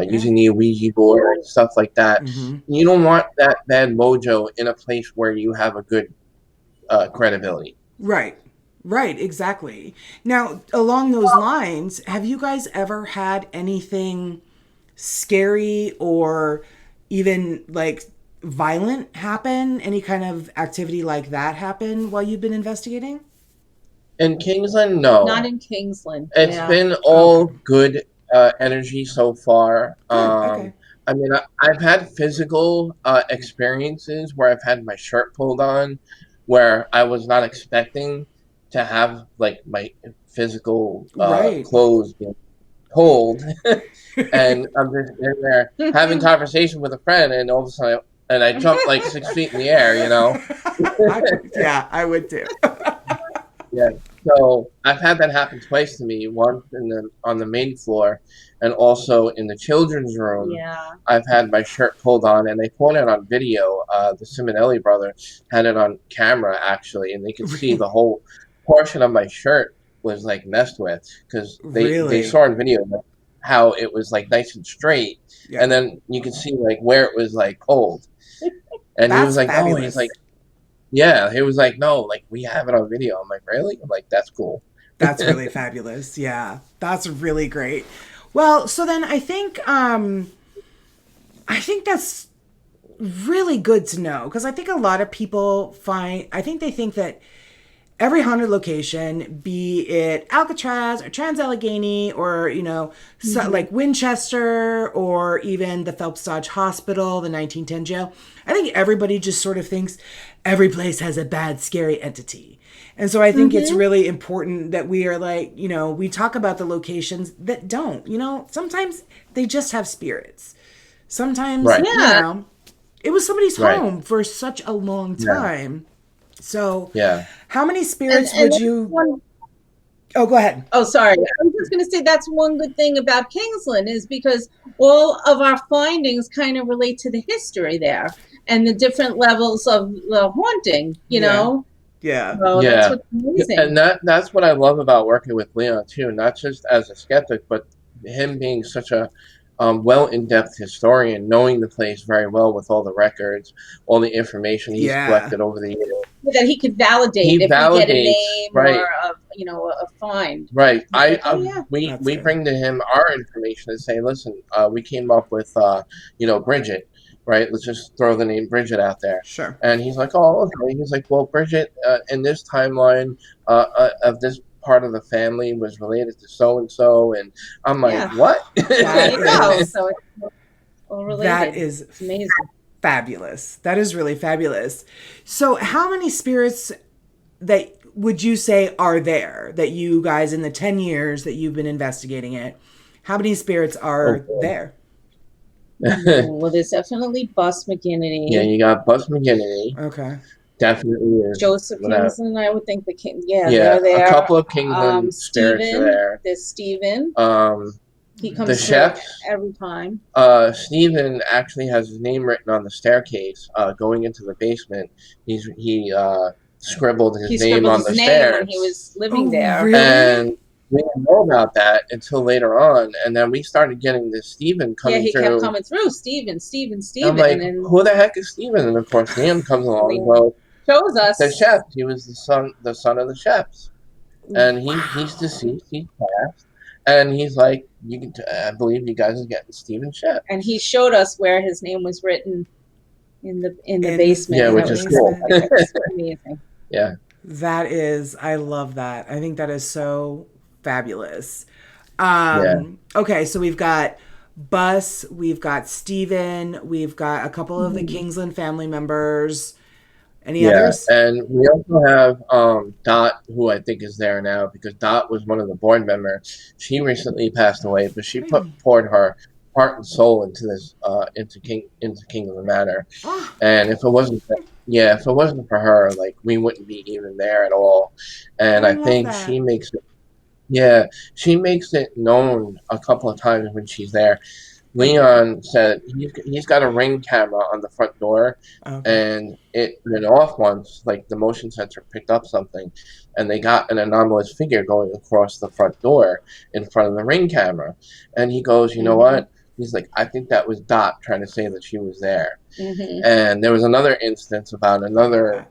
using the Ouija board, and stuff like that. You don't want that bad mojo in a place where you have a good credibility. Right, exactly. Now, along those lines, have you guys ever had anything scary or even like violent happen? Any kind of activity like that happen while you've been investigating? In Kingsland, Not no. in Kingsland. It's Yeah. been Okay. all good energy so far. Good. Okay. I mean, I've had physical experiences where I've had my shirt pulled on, where I was not expecting to have like my physical Right. clothes being pulled, and I'm just in there having conversation with a friend, and all of a sudden, and I jump like 6 feet in the air, you know. Yeah, I would too. Yeah. So I've had that happen twice to me. Once on the main floor, and also in the children's room. Yeah. I've had my shirt pulled on, and they caught it on video. The Simonelli brothers had it on camera actually, and they could see the whole portion of my shirt was like messed with because they Really? saw on video how it was like nice and straight, Yeah. and then you could see like where it was like pulled. And he was That's like, "No," he's like, fabulous. yeah, he was like, no, like we have it on video. I'm like, really? I'm like, that's cool. That's really fabulous. Yeah. That's really great. Well, so then I think that's really good to know because I think a lot of people they think that every haunted location, be it Alcatraz or Trans Allegheny or, like Winchester or even the Phelps Dodge Hospital, the 1910 jail, I think everybody just sort of thinks every place has a bad, scary entity. And so I think it's really important that we are like, we talk about the locations that don't, sometimes they just have spirits. Sometimes, Right. Yeah. it was somebody's Right. home for such a long Yeah. time. So, Yeah. how many And, spirits and would that's you? one, Oh, go ahead. oh, sorry. I was just going to say that's one good thing about Kingsland is because all of our findings kind of relate to the history there and the different levels of the haunting, Yeah. Yeah. So that's Yeah. what's amazing. And that's what I love about working with Leon too, not just as a skeptic, but him being such a well in-depth historian, knowing the place very well with all the records, all the information he's Yeah. collected over the years. That he could validate He if we get a validates, name right, or a find. right. He's like, oh yeah, That's We good. bring to him our information and say, listen, we came up with Bridget, right? Let's just throw the name Bridget out there. Sure. And he's like, oh, okay. He's like, well, Bridget, in this timeline of this part of the family was related to so and so, and I'm like, yeah. what? There you go. is So it's all that related. is It's amazing. fabulous. That is really fabulous. So, how many spirits that would you say are there that you guys in the 10 years that you've been investigating it? How many spirits are Okay. there? Well, there's definitely Bus McGinnity. Yeah, you got Bus McGinnity. Okay. Definitely is. Joseph Without, Kingsland, I would think yeah, they're there. a couple of Kingsland spirits are Stephen, there. there's Stephen. He The comes through chefs. every time. Stephen actually has his name written on the staircase going into the basement. He scribbled his He name scribbled on his the name stairs. when he was living Oh, there. really? And we didn't know about that until later on. And then we started getting this Stephen Yeah, coming he through. kept coming through. Stephen. I'm like, And then who the heck is Stephen? And of course, Liam comes along and goes, shows the us. chef. He was the son of the chefs. And he's deceased. He's passed. And he's like, I believe you guys are getting Stephen Chef. And he showed us where his name was written in the basement. Yeah, And which that is was cool. amazing. Yeah. That is, I love that. I think that is so fabulous. Okay, so we've got Bus, we've got Steven, we've got a couple of the Kingsland family members. Any others? And we also have Dot, who I think is there now because Dot was one of the board members. She recently passed away, but she poured her heart and soul into this into Kingsland Manor. Oh, And if it wasn't for her, like we wouldn't be even there at all. And I I love think that. she makes it known a couple of times when she's there. Leon said he's got a Ring camera on the front door, and it went off once, like the motion sensor picked up something, and they got an anomalous figure going across the front door in front of the Ring camera. And he goes, you know what? He's like, I think that was Dot trying to say that she was there. And there was another instance about another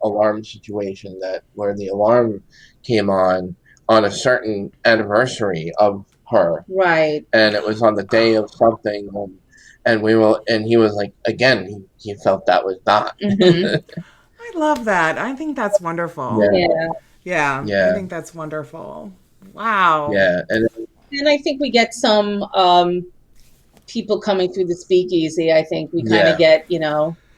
alarm situation where the alarm came on a certain anniversary of her. Right. And it was on the day of something. and he was like, again, he felt that was not. I love that. I think that's wonderful. Yeah. Yeah. Yeah, I Yeah. think that's wonderful. Wow. Yeah. And I think we get some people coming through the speakeasy. I think we kind Yeah. of get,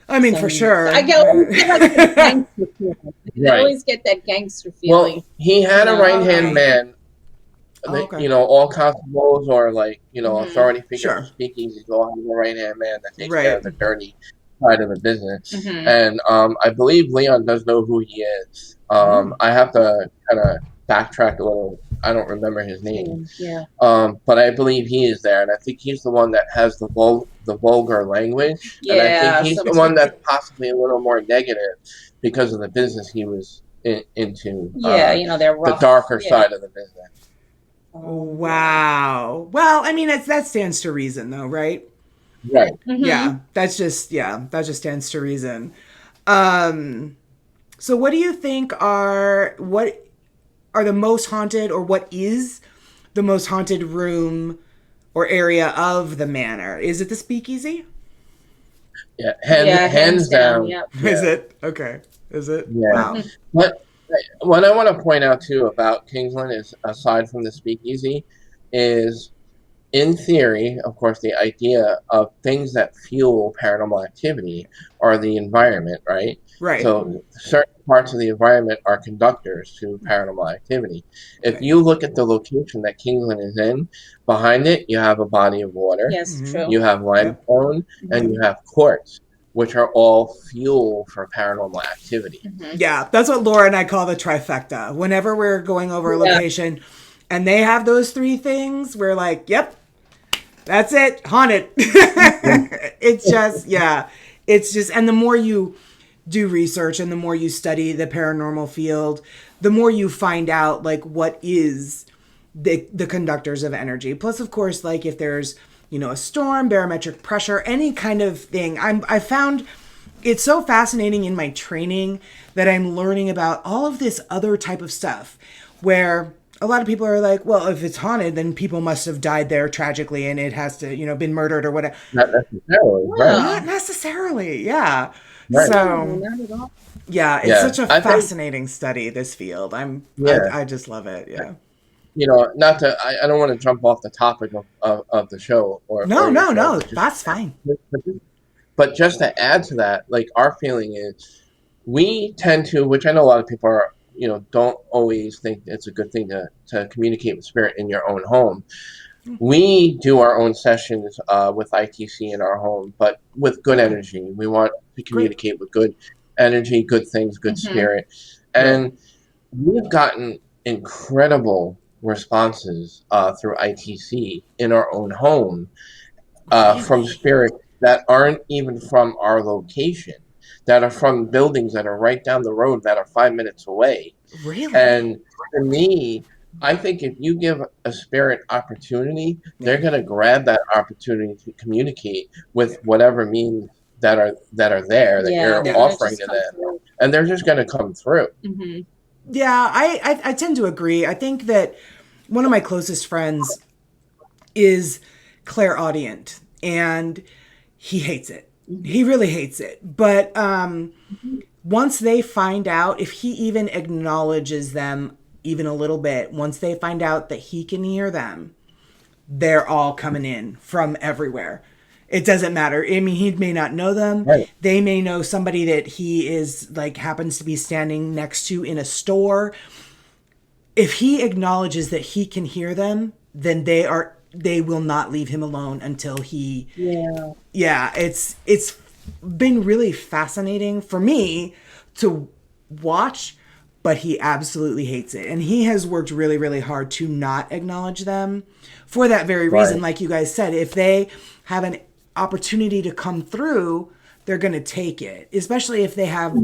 I mean, for sure. I always get like the gangster feeling. I Right. always get that gangster feeling. Well, he had a No. right-hand Okay. man. Okay. All constables or authority figures Sure. or speakeasies all have a right-hand man that takes care Right. of the dirty side of the business. Mhm. And I believe Leon does know who he is. I have to kind of backtrack a little. I don't remember his name. Yeah. But I believe he is there, and I think he's the one that has the vulgar language. And I Yeah, think he's the one that's possibly a little more negative because of the business he was into. Yeah, they're the rough. darker Yeah. side of the business. Wow. Well, I mean, that stands to reason, though, right? Right. Mhm. Yeah, that just stands to reason. So what do you think are the most haunted, or what is the most haunted room or area of the manor? Is it the speakeasy? Yeah. Hands down. Yep. Yeah. Is it? Okay. Is it? Yeah. Wow. But what I want to point out too about Kingsland is, aside from the speakeasy, is in theory, of course, the idea of things that fuel paranormal activity are the environment, right? Right. So certain parts of the environment are conductors to paranormal activity. If Right. you look at the location that Kingsland is in, behind it you have a body of water, Yes, Mhm. true. you have limestone, and you have quartz, which are all fuel for paranormal activity. Mhm. Yeah, that's what Laura and I call the trifecta. Whenever we're going over a Yeah. location and they have those three things, we're like, yep, that's it, haunted. It's just, yeah, it's just, and the more you do research and the more you study the paranormal field, the more you find out like what is the conductors of energy. Plus, of course, like if there's, a storm, barometric pressure, any kind of thing. I found it's so fascinating in my training that I'm learning about all of this other type of stuff where a lot of people are like, well, if it's haunted, then people must have died there tragically and it has to, been murdered or whatever. Not necessarily, right? Not necessarily. Yeah. Right. So, Not at all. yeah, it's Yeah, such a I think- fascinating study, this field. Yeah. I just love it. Yeah. Not to. I don't want to jump off the topic of the show or No, your no, show, no. but just- That's fine. But just to add to that, like our feeling is, we tend to, which I know a lot of people are, don't always think it's a good thing to communicate with spirit in your own home. We do our own sessions with ITC in our home, but with good energy. We want to communicate with good energy, good things, good spirit, and we've gotten incredible responses through ITC in our own home from spirits that aren't even from our location, that are from buildings that are right down the road that are 5 minutes away. Really? And for me, I think if you give a spirit opportunity, they're going to grab that opportunity to communicate with whatever means that are there that you're offering to them, and they're just going to come through. Mm-hmm. Yeah, I tend to agree. I think that one of my closest friends is clairaudient, and he hates it. He really hates it. But once they find out, if he even acknowledges them even a little bit, once they find out that he can hear them, they're all coming in from everywhere. It doesn't matter. I mean, he may not know them. Right. They may know somebody that he is like happens to be standing next to in a store. If he acknowledges that he can hear them, then they will not leave him alone until he. Yeah, it's been really fascinating for me to watch, but he absolutely hates it. And he has worked really, really hard to not acknowledge them for that very reason. Right. Like you guys said, if they have an opportunity to come through, they're going to take it, especially if they have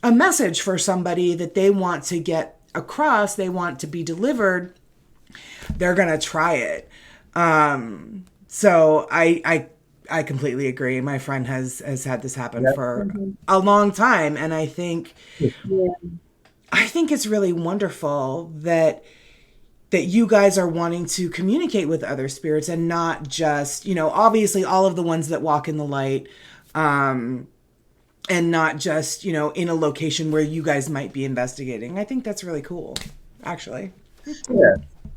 a message for somebody that they want to get across, they want to be delivered, they're going to try it. So I completely agree. My friend has had this happen for a long time. And I think it's really wonderful that that you guys are wanting to communicate with other spirits and not just, obviously all of the ones that walk in the light, and not just, in a location where you guys might be investigating. I think that's really cool, actually.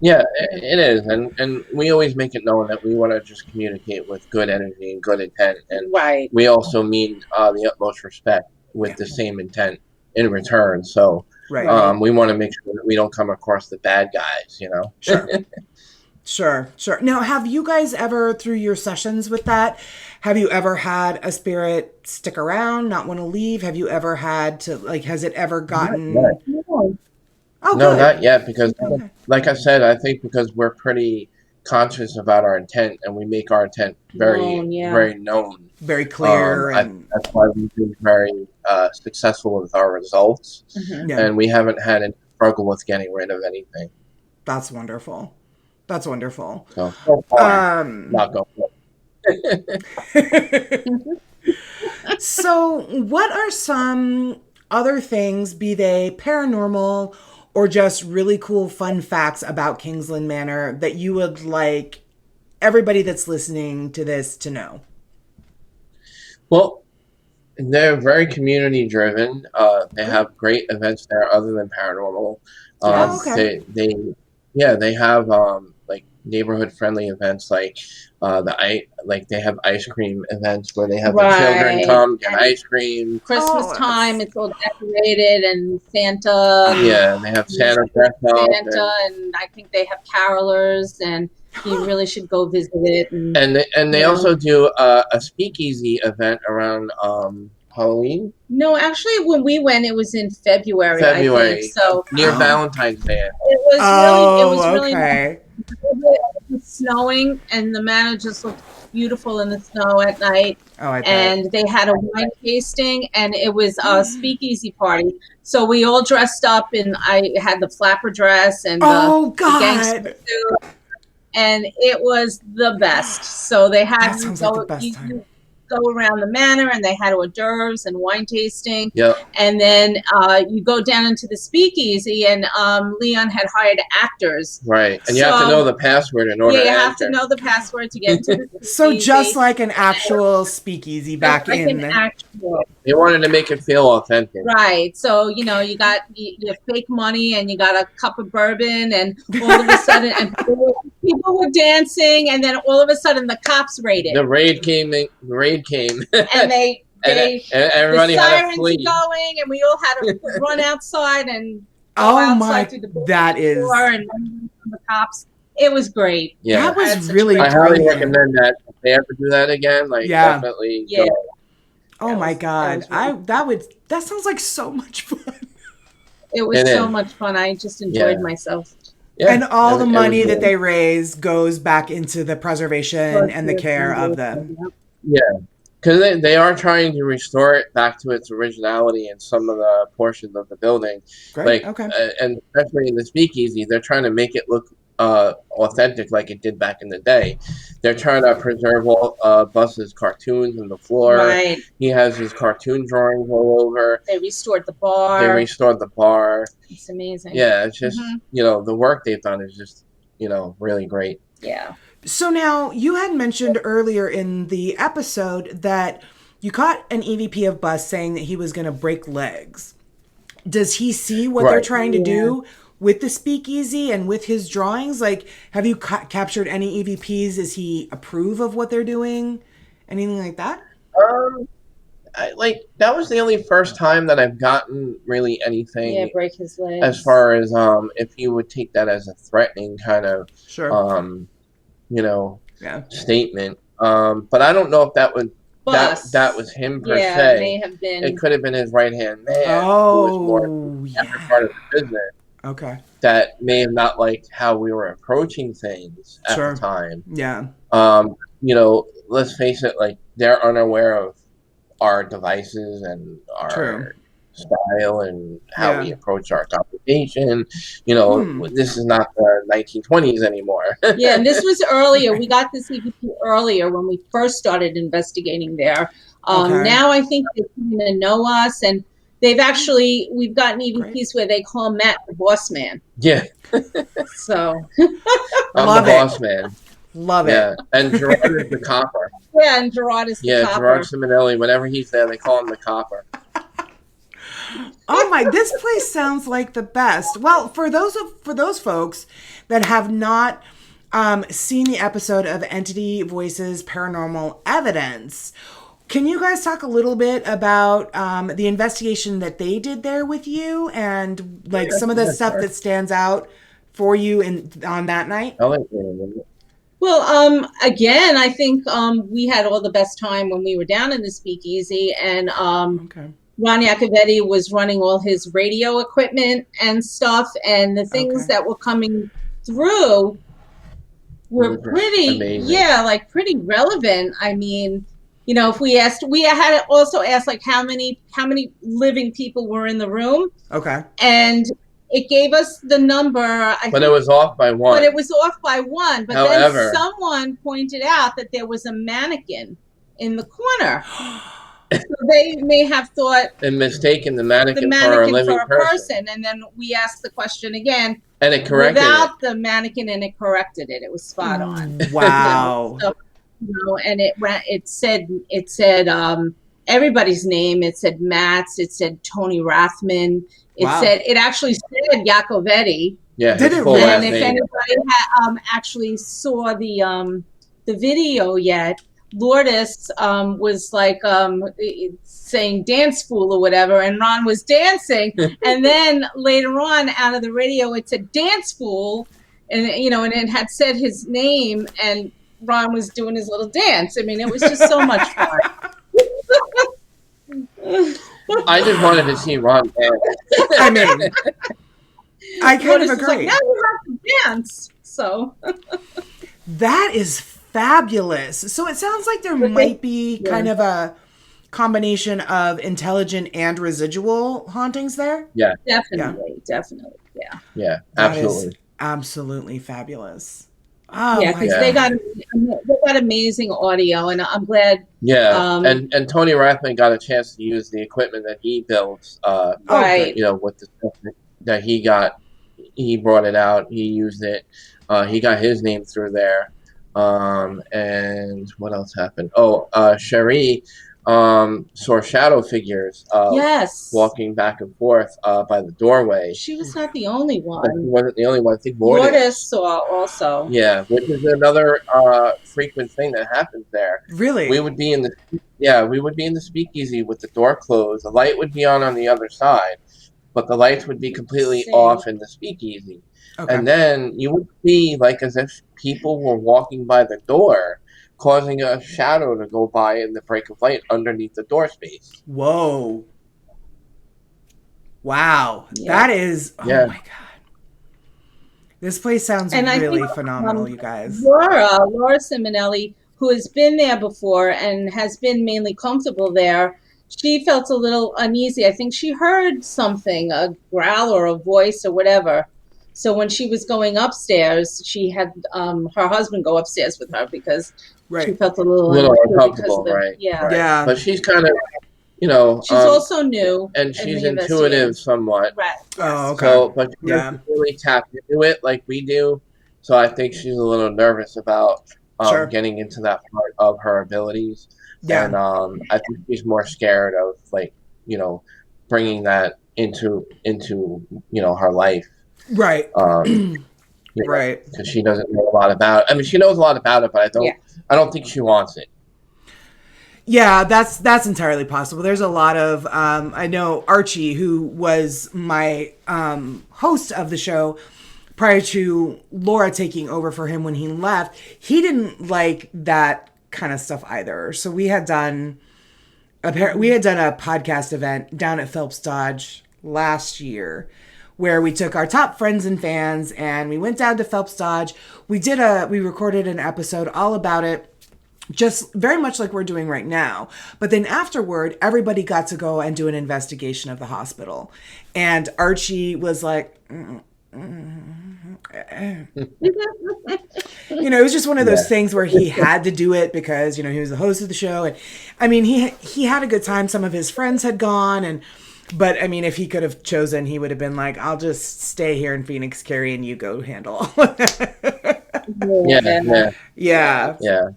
Yeah, it is, and we always make it known that we want to just communicate with good energy and good intent, and Right. we also mean the utmost respect with the same intent in return. So, Right. we want to make sure that we don't come across the bad guys, Sure. Now, have you guys ever, through your sessions with that, have you ever had a spirit stick around, not want to leave? Have you ever had to, has it ever gotten... Not yet. Oh, No, good. not yet, because Okay. like I said, I think because we're pretty conscious about our intent and we make our intent very, very known. Very clear. And that's why we've been very successful with our results, and we haven't had any struggle with getting rid of anything. That's wonderful. So far, not going So, what are some other things, be they paranormal or just really cool fun facts about Kingsland Manor, that you would like everybody that's listening to this to know? Well, they're very community driven. They have great events there other than paranormal. Okay. They have like neighborhood friendly events like they have ice cream events where they have the children come get ice cream. Christmas time, it's all decorated, and Santa. Yeah, and they have Santa dress up. And I think they have carolers, and you really should go visit it. And they also do a speakeasy event around Halloween. No, actually, when we went, it was in February. I think. So near Valentine's Day. It was really okay. It was snowing, and the manor just looked beautiful in the snow at night. Oh, I bet. And they had a wine tasting, and it was a speakeasy party. So we all dressed up, and I had the flapper dress and the gangster suit, and it was the best. So they had that sounds like the best time. Go around the manor, and they had hors d'oeuvres and wine tasting. Yep. And then you go down into the speakeasy, and Leon had hired actors. Right. And you have to know the password in order to enter. You have to know the password to get into the speakeasy. So just like an actual speakeasy back in the... They wanted to make it feel authentic. Right. So, you got your fake money, and you got a cup of bourbon, and all of a sudden, and people were dancing, and then all of a sudden the cops raided. The raid came. And they everybody the had sirens to flee. going, and we all had to run outside and to the that is and run from the cops. It was great. Yeah, that was really. I highly recommend that. If they ever do that again, definitely. Yeah. Go. Oh my God! That sounds like so much fun. It was so much fun. I just enjoyed myself. Yeah. And all the money that they raise goes back into the preservation and the care of them. Yeah, because they are trying to restore it back to its originality in some of the portions of the building. Great. And especially in the speakeasy, they're trying to make it look authentic like it did back in the day. They're trying to preserve all Bus's cartoons on the floor. Right. He has his cartoon drawings all over. They restored the bar. It's amazing. Yeah, it's just, the work they've done is just, really great. Yeah. So now, you had mentioned earlier in the episode that you caught an EVP of Bus saying that he was going to break legs. Does he see what they're trying to do with the speakeasy and with his drawings? Have you captured any EVPs? Does he approve of what they're doing? Anything like that? That was the only first time that I've gotten really anything. Yeah, break his legs. As far as if you would take that as a threatening kind of, statement. But I don't know if that would. That was him per se. It may have been. It could have been his right-hand man who was more part of the business. Okay. That may have not liked how we were approaching things at the time. Yeah. Let's face it, they're unaware of our devices and our style and how we approach our conversation. This is not the 1920s anymore. Yeah, and this was earlier. We got this EVP earlier when we first started investigating there. Now I think they kind of know us, and we've gotten even Great. piece where they call Matt the boss man. Yeah, So I'm Love the it. boss man. Love Yeah, it. and Gerard is the copper. yeah, and Gerard is the Yeah, copper. Gerard Simonelli. Whenever he's there, they call him the copper. Oh my, this place sounds like the best. Well, for those folks that have not seen the episode of Entity Voices Paranormal Evidence, can you guys talk a little bit about the investigation that they did there with you and like some of the stuff that stands out for you on that night? I like it. Well, again, I think we had all the best time when we were down in the speakeasy, and Okay. Ron Iacovetti was running all his radio equipment and stuff, and the things Okay. that were coming through were pretty, Amazing. like pretty relevant. I mean, if we had also asked like how many living people were in the room, Okay. and it gave us the number. But it was off by one. But it was off by one. But However, then someone pointed out that there was a mannequin in the corner. So they may have thought and mistaken the mannequin for a living person. And then we asked the question again. And it corrected without the mannequin, and it corrected it. It was spot on. Wow. So, and it said everybody's name. It said Matt's. It said Tony Rathman. It actually said Iacovetti. Yeah. Did it full really? last And if name. anybody actually saw the video yet, Lourdes was like saying dance fool or whatever, and Ron was dancing. And then later on, out of the radio, it said dance fool, and and it had said his name, and Ron was doing his little dance. I mean, it was just so much fun. I just wanted to see Ron dance. I mean, I kind Lourdes of was like, agree. now you have to dance. So That is fabulous. So it sounds like there might be kind of a combination of intelligent and residual hauntings there. Yeah. definitely, yeah. Yeah. That is Absolutely. absolutely fabulous. Oh, Yeah, my because God. they got amazing audio, and I'm glad. Yeah. And Tony Rathman got a chance to use the equipment that he builds. Right. With the stuff that he got, he brought it out. He used it. He got his name through there. And what else happened? Cherie saw shadow figures Yes. walking back and forth by the doorway. She was not the only But she one. wasn't the only one. I think Lourdes saw also. Yeah, which is another frequent thing that happens there. Really? We would be in the speakeasy with the door closed. The light would be on the other side, but the lights would be completely Same. off in the speakeasy. Okay. And then you would see like as if people were walking by the door, causing a shadow to go by in the break of light underneath the door space. Whoa. Wow. Yeah. That is, oh Yeah. my God. This place sounds And I really think, phenomenal, you guys. Laura Simonelli, who has been there before and has been mainly comfortable there, she felt a little uneasy. I think she heard something, a growl or a voice or whatever. So when she was going upstairs, she had her husband go upstairs with her because she Right. felt a little Uncomfortable, because of right? Yeah. Right. Yeah. But she's kind of, She's also new. and in she's the intuitive investigation. somewhat. Right. Oh, okay. So, but she Yeah. doesn't really tap into it like we do. So I think she's a little nervous about Sure. getting into that part of her abilities. Yeah. And I think she's more scared of bringing that into her life. Right. Right. Because she doesn't know a lot about it. I mean, she knows a lot about it, but I don't think she wants it. Yeah, that's entirely possible. There's a lot of I know Archie, who was my host of the show prior to Laura taking over for him when he left. He didn't like that kind of stuff either. So we had done a podcast event down at Phelps Dodge last year, where we took our top friends and fans and we went down to Phelps Dodge. We recorded an episode all about it, just very much like we're doing right now. But then afterward, everybody got to go and do an investigation of the hospital. And Archie was like, it was just one of those things where he had to do it because, he was the host of the show. And I mean, he had a good time. Some of his friends had gone, But I mean, if he could have chosen, he would have been like, I'll just stay here in Phoenix, Carrie, and you go handle all of that. Yeah. Yeah. Yeah.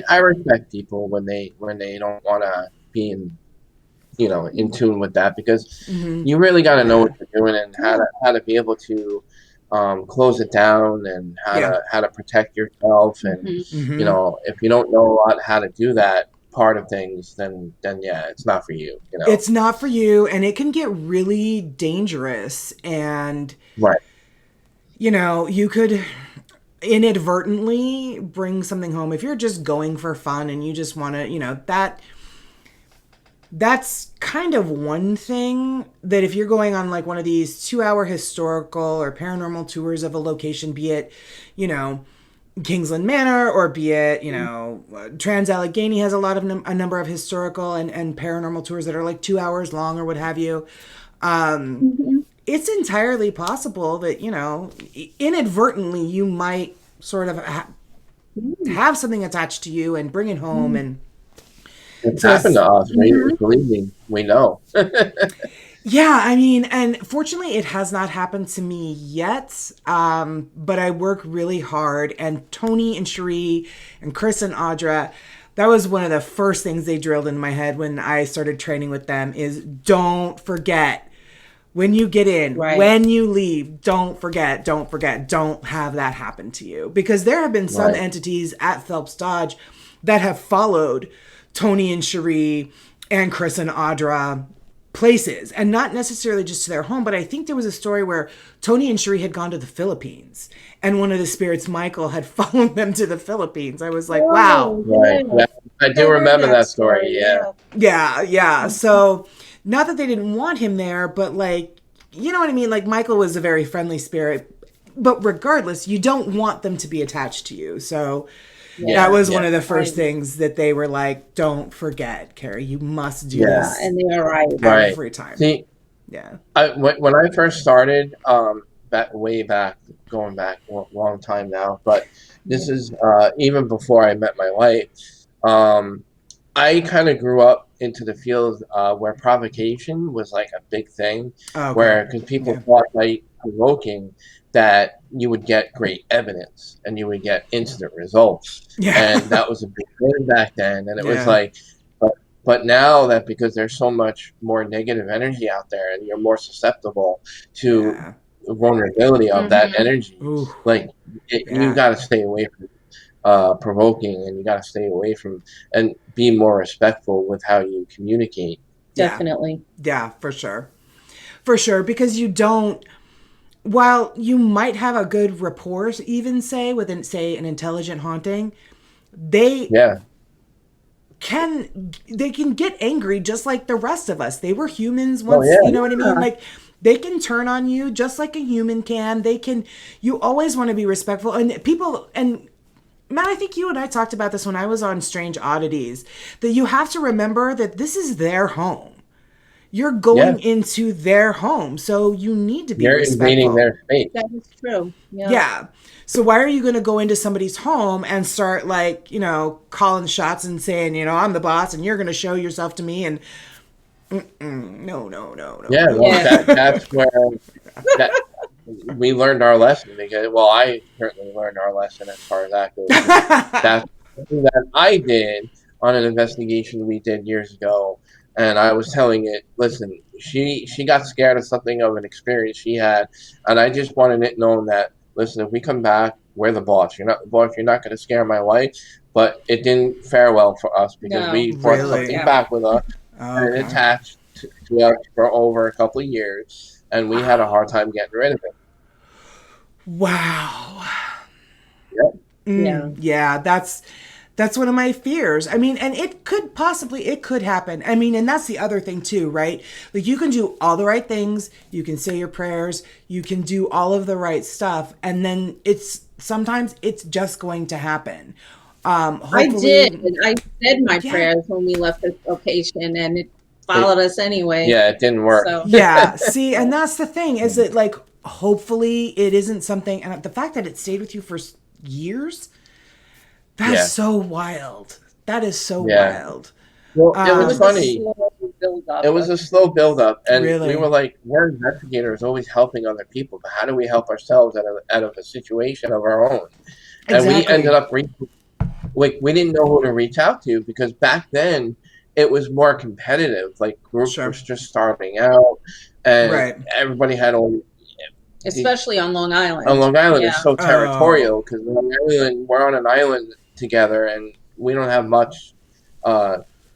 I respect people when they don't want to be in tune with that, because you really got to know what you're doing and how to be able to close it down, and how to protect yourself. And if you don't know a lot how to do that part of things, then yeah, it's not for you. It's not for you, and it can get really dangerous. And right. You could inadvertently bring something home if you're just going for fun and you just want to, that's kind of one thing that if you're going on like one of these 2-hour historical or paranormal tours of a location, be it, Kingsland Manor, or be it, Trans-Allegheny has a number of historical and paranormal tours that are like 2 hours long or what have you. It's entirely possible that, inadvertently you might sort of have something attached to you and bring it home. And it's happened to us. Believe me, we know. Yeah, I mean, and fortunately it has not happened to me yet, but I work really hard, and Tony and Cherie and Chris and Audra, that was one of the first things they drilled in my head when I started training with them is don't forget when you get in, when you leave, don't forget, don't have that happen to you. Because there have been some entities at Phelps Dodge that have followed Tony and Cherie and Chris and Audra places, and not necessarily just to their home, but I think there was a story where Tony and Cherie had gone to the Philippines, and one of the spirits, Michael, had followed them to the Philippines. I was like, wow. Right. Yeah. I do remember that story. Yeah. So not that they didn't want him there, but like, you know what I mean? Like Michael was a very friendly spirit, but regardless, you don't want them to be attached to you. So that was one of the first things that they were like, don't forget, Carrie, you must do this. And they are right. Every time. See, when I first started, going back a long time now, but this is even before I met my wife. I kind of grew up into the field where provocation was like a big thing, because people thought by provoking that you would get great evidence and you would get instant results. And that was a big thing back then. And it was like, but now that, because there's so much more negative energy out there and you're more susceptible to the vulnerability of that energy, you got to stay away from provoking, and you got to stay away from and be more respectful with how you communicate. Definitely. Yeah, for sure. Because you don't, while you might have a good rapport, even say with an intelligent haunting, they can get angry just like the rest of us. They were humans once, you know what I mean? Like they can turn on you just like a human can. You always want to be respectful, and people, and Matt, I think you and I talked about this when I was on Strange Oddities, that you have to remember that this is their home. You're going into their home, so you need to be respectful. You're invading their space. That is true. Yeah. So why are you going to go into somebody's home and start like, calling shots and saying, I'm the boss and you're going to show yourself to me, and no. Yeah, well, that's where we learned our lesson, because, I certainly learned our lesson as far as that goes. That's something that I did on an investigation we did years ago. And I was telling it, listen, she got scared of something, of an experience she had. And I just wanted it known that, listen, if we come back, we're the boss. You're not the boss. You're not going to scare my wife. But it didn't fare well for us, because we brought something back with us and it attached to us for over a couple of years. And we had a hard time getting rid of it. Wow. Yep. Yeah, that's one of my fears. I mean, and it could happen. I mean, and that's the other thing too, right? Like you can do all the right things, you can say your prayers, you can do all of the right stuff, and then sometimes it's just going to happen. I did. I said my prayers when we left the location, and it followed us anyway. Yeah, it didn't work. So. See, and that's the thing, is that like, hopefully it isn't something, and the fact that it stayed with you for years, that's so wild. That is so wild. Well, it was funny. build up. It was a slow build up, and Really? we were like, we're investigators, always helping other people, but how do we help ourselves out of a situation of our own? And we Exactly. ended up we didn't know who to reach out to, because back then it was more competitive. Like, groups Sure. were just starting out, and Right. everybody had only. Especially on Long Island. On Long Island, Yeah. it's so territorial, because we're on an island together, and we don't have much,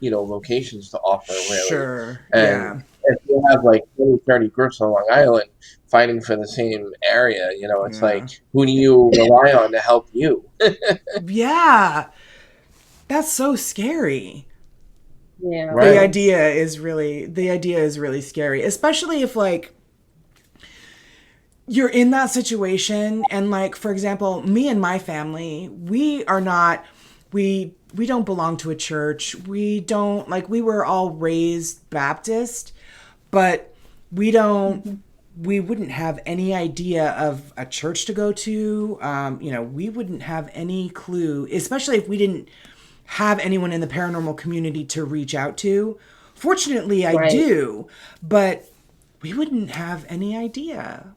locations to offer, really. Sure. And if you have like 20, 30 groups on Long Island fighting for the same area, it's like, who do you rely on to help you? Yeah. That's so scary. Yeah. Right. The idea is really scary, especially if like you're in that situation, and like, for example, me and my family, we don't belong to a church. We were all raised Baptist, but we wouldn't have any idea of a church to go to. We wouldn't have any clue, especially if we didn't have anyone in the paranormal community to reach out to. Fortunately, I do, but we wouldn't have any idea.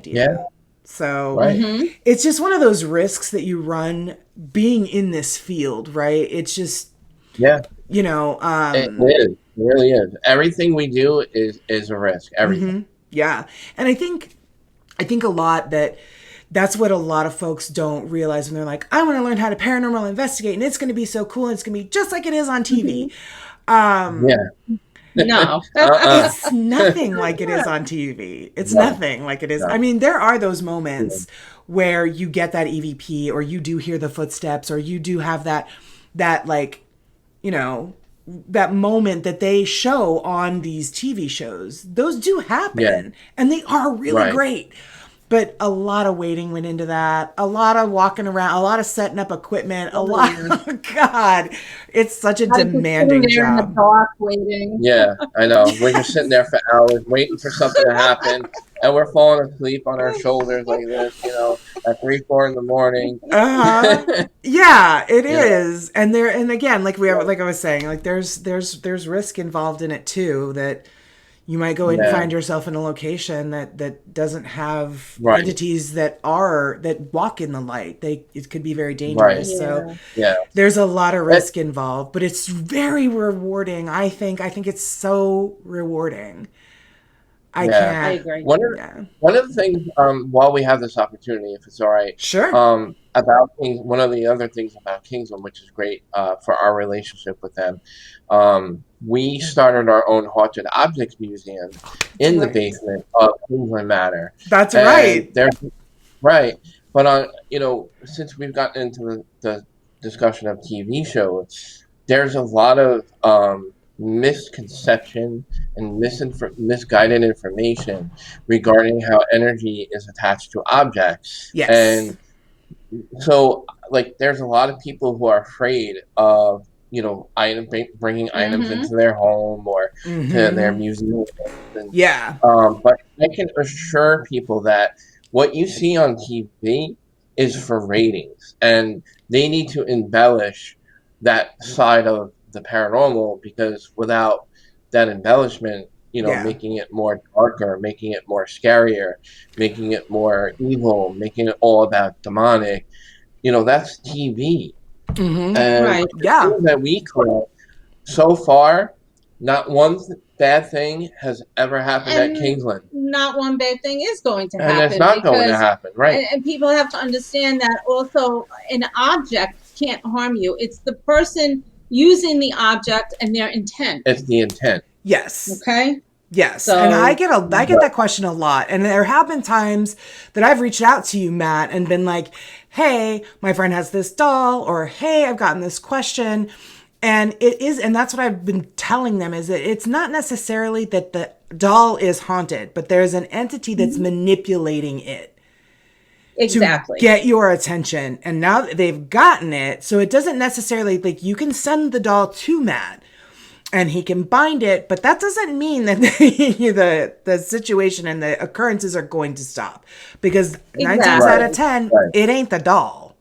Yeah. So Right. it's just one of those risks that you run being in this field, right? It's just, Yeah. you know, It is. It really is. Everything we do is a risk. Everything. yeah. And I think a lot that's what a lot of folks don't realize when they're like, I want to learn how to paranormal investigate, and it's going to be so cool, and it's going to be just like it is on TV. Yeah. No. It's nothing like it is on TV. It's nothing like it is. I mean, there are those moments where you get that EVP, or you do hear the footsteps, or you do have that like, that moment that they show on these TV shows. Those do happen, and they are really great. But a lot of waiting went into that. A lot of walking around, a lot of setting up equipment, God, it's such a demanding job. In the dark waiting. Yeah, I know. We're just sitting there for hours waiting for something to happen, and we're falling asleep on our shoulders like this, at 3, 4 in the morning. Yeah, it is. And again, like I was saying, like there's risk involved in it too, that you might go and find yourself in a location that doesn't have entities that walk in the light. It could be very dangerous. Right. So there's a lot of risk involved, but it's very rewarding. I think it's so rewarding. I agree. One of the things, while we have this opportunity, if it's all right, sure. About one of the other things about Kingsland, which is great for our relationship with them, we started our own haunted objects museum in the basement of Kingsland Manor. That's right. Right, but since we've gotten into the discussion of TV shows, there's a lot of misconception and misguided information regarding how energy is attached to objects. Yes. And so, like, there's a lot of people who are afraid of, bringing items into their home or to their museum. But I can assure people that what you see on TV is for ratings, and they need to embellish that side of the paranormal, because without that embellishment, making it more darker, making it more scarier, making it more evil, making it all about demonic, that's TV. And the things that we collect, so far, not one bad thing has ever happened at Kingsland. Not one bad thing is going to happen. And it's not going to happen, right? And people have to understand that also an object can't harm you. It's the person using the object and their intent. It's the intent. Yes. Okay. Yes. So, and I get that question a lot. And there have been times that I've reached out to you, Matt, and been like, hey, my friend has this doll, or hey, I've gotten this question. And that's what I've been telling them, is that it's not necessarily that the doll is haunted, but there's an entity that's manipulating it. Exactly. To get your attention. And now that they've gotten it, so it doesn't necessarily, like, you can send the doll to Matt and he can bind it, but that doesn't mean that the situation and the occurrences are going to stop, because 9 times out of 10, it ain't the doll.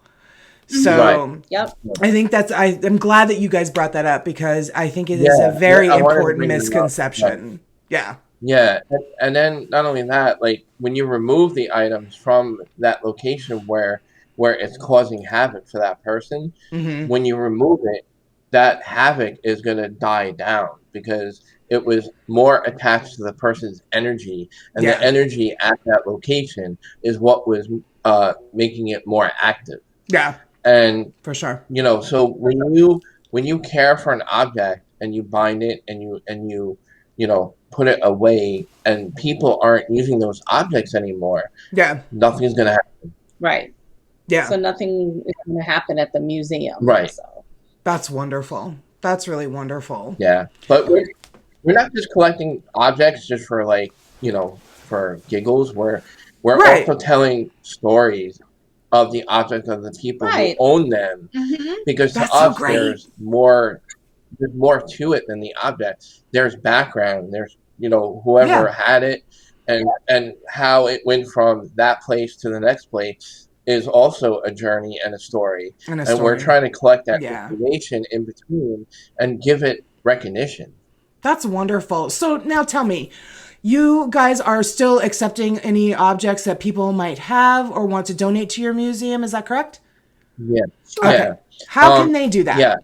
So Yep. I think I'm glad that you guys brought that up because I think it is Yeah, a very I wanted to important bring them up, misconception. Yeah. Yeah, and then not only that, like when you remove the items from that location where it's causing havoc for that person, Mm-hmm. when you remove it, that havoc is going to die down because it was more attached to the person's energy, and the Yeah. energy at that location is what was making it more active. Yeah. And For sure. so when you care for an object and you bind it and you put it away and people aren't using those objects anymore, Yeah. nothing's gonna happen. Right. Yeah. So nothing is going to happen at the museum. Right. So. That's wonderful. That's really wonderful. Yeah. But we're not just collecting objects just for for giggles. We're Right. also telling stories of the object of the people who Right. own them, Mm-hmm. because to That's so us great. there's more to it than the object. There's background. There's whoever Yeah. had it, and how it went from that place to the next place is also a journey and a story. And a And we're story. trying to collect that Yeah. information in between and give it recognition. That's wonderful. So now tell me, you guys are still accepting any objects that people might have or want to donate to your museum. Is that correct? Yeah. Sure. Okay. Yeah. How can they do that? Yeah.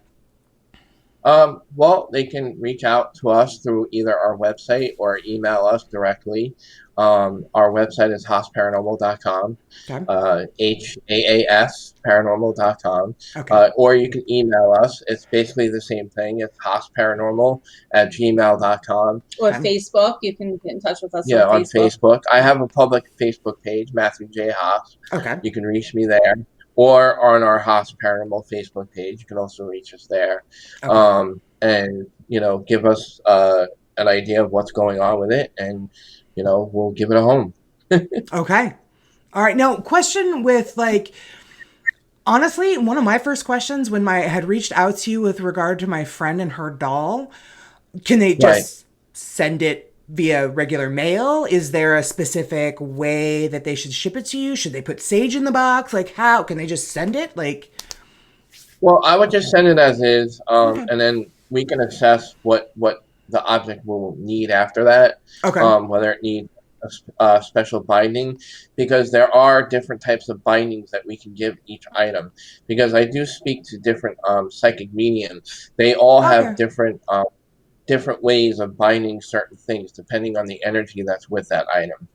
Well, they can reach out to us through either our website or email us directly. Our website is haasparanormal.com, Okay. HAAS paranormal.com, Okay. or you can email us. It's basically the same thing. It's haasparanormal@gmail.com. Or Okay. Facebook. You can get in touch with us Yeah, on on Facebook. I have a public Facebook page, Matthew J. Haas. Okay. You can reach me there. Or on our Haas Paranormal Facebook page. You can also reach us there. Okay. And, give us an idea of what's going on with it, and, we'll give it a home. Okay. All right. Now, question with honestly, one of my first questions when I had reached out to you with regard to my friend and her doll, can they just send it via regular mail? Is there a specific way that they should ship it to you? Should they put sage in the box? How can they just send it? Well, I would just send it as is, Okay. and then we can assess what the object will need after that, Okay. whether it needs a special binding, because there are different types of bindings that we can give each item. Because I do speak to different psychic mediums. They all have Okay. different ways of binding certain things depending on the energy that's with that item.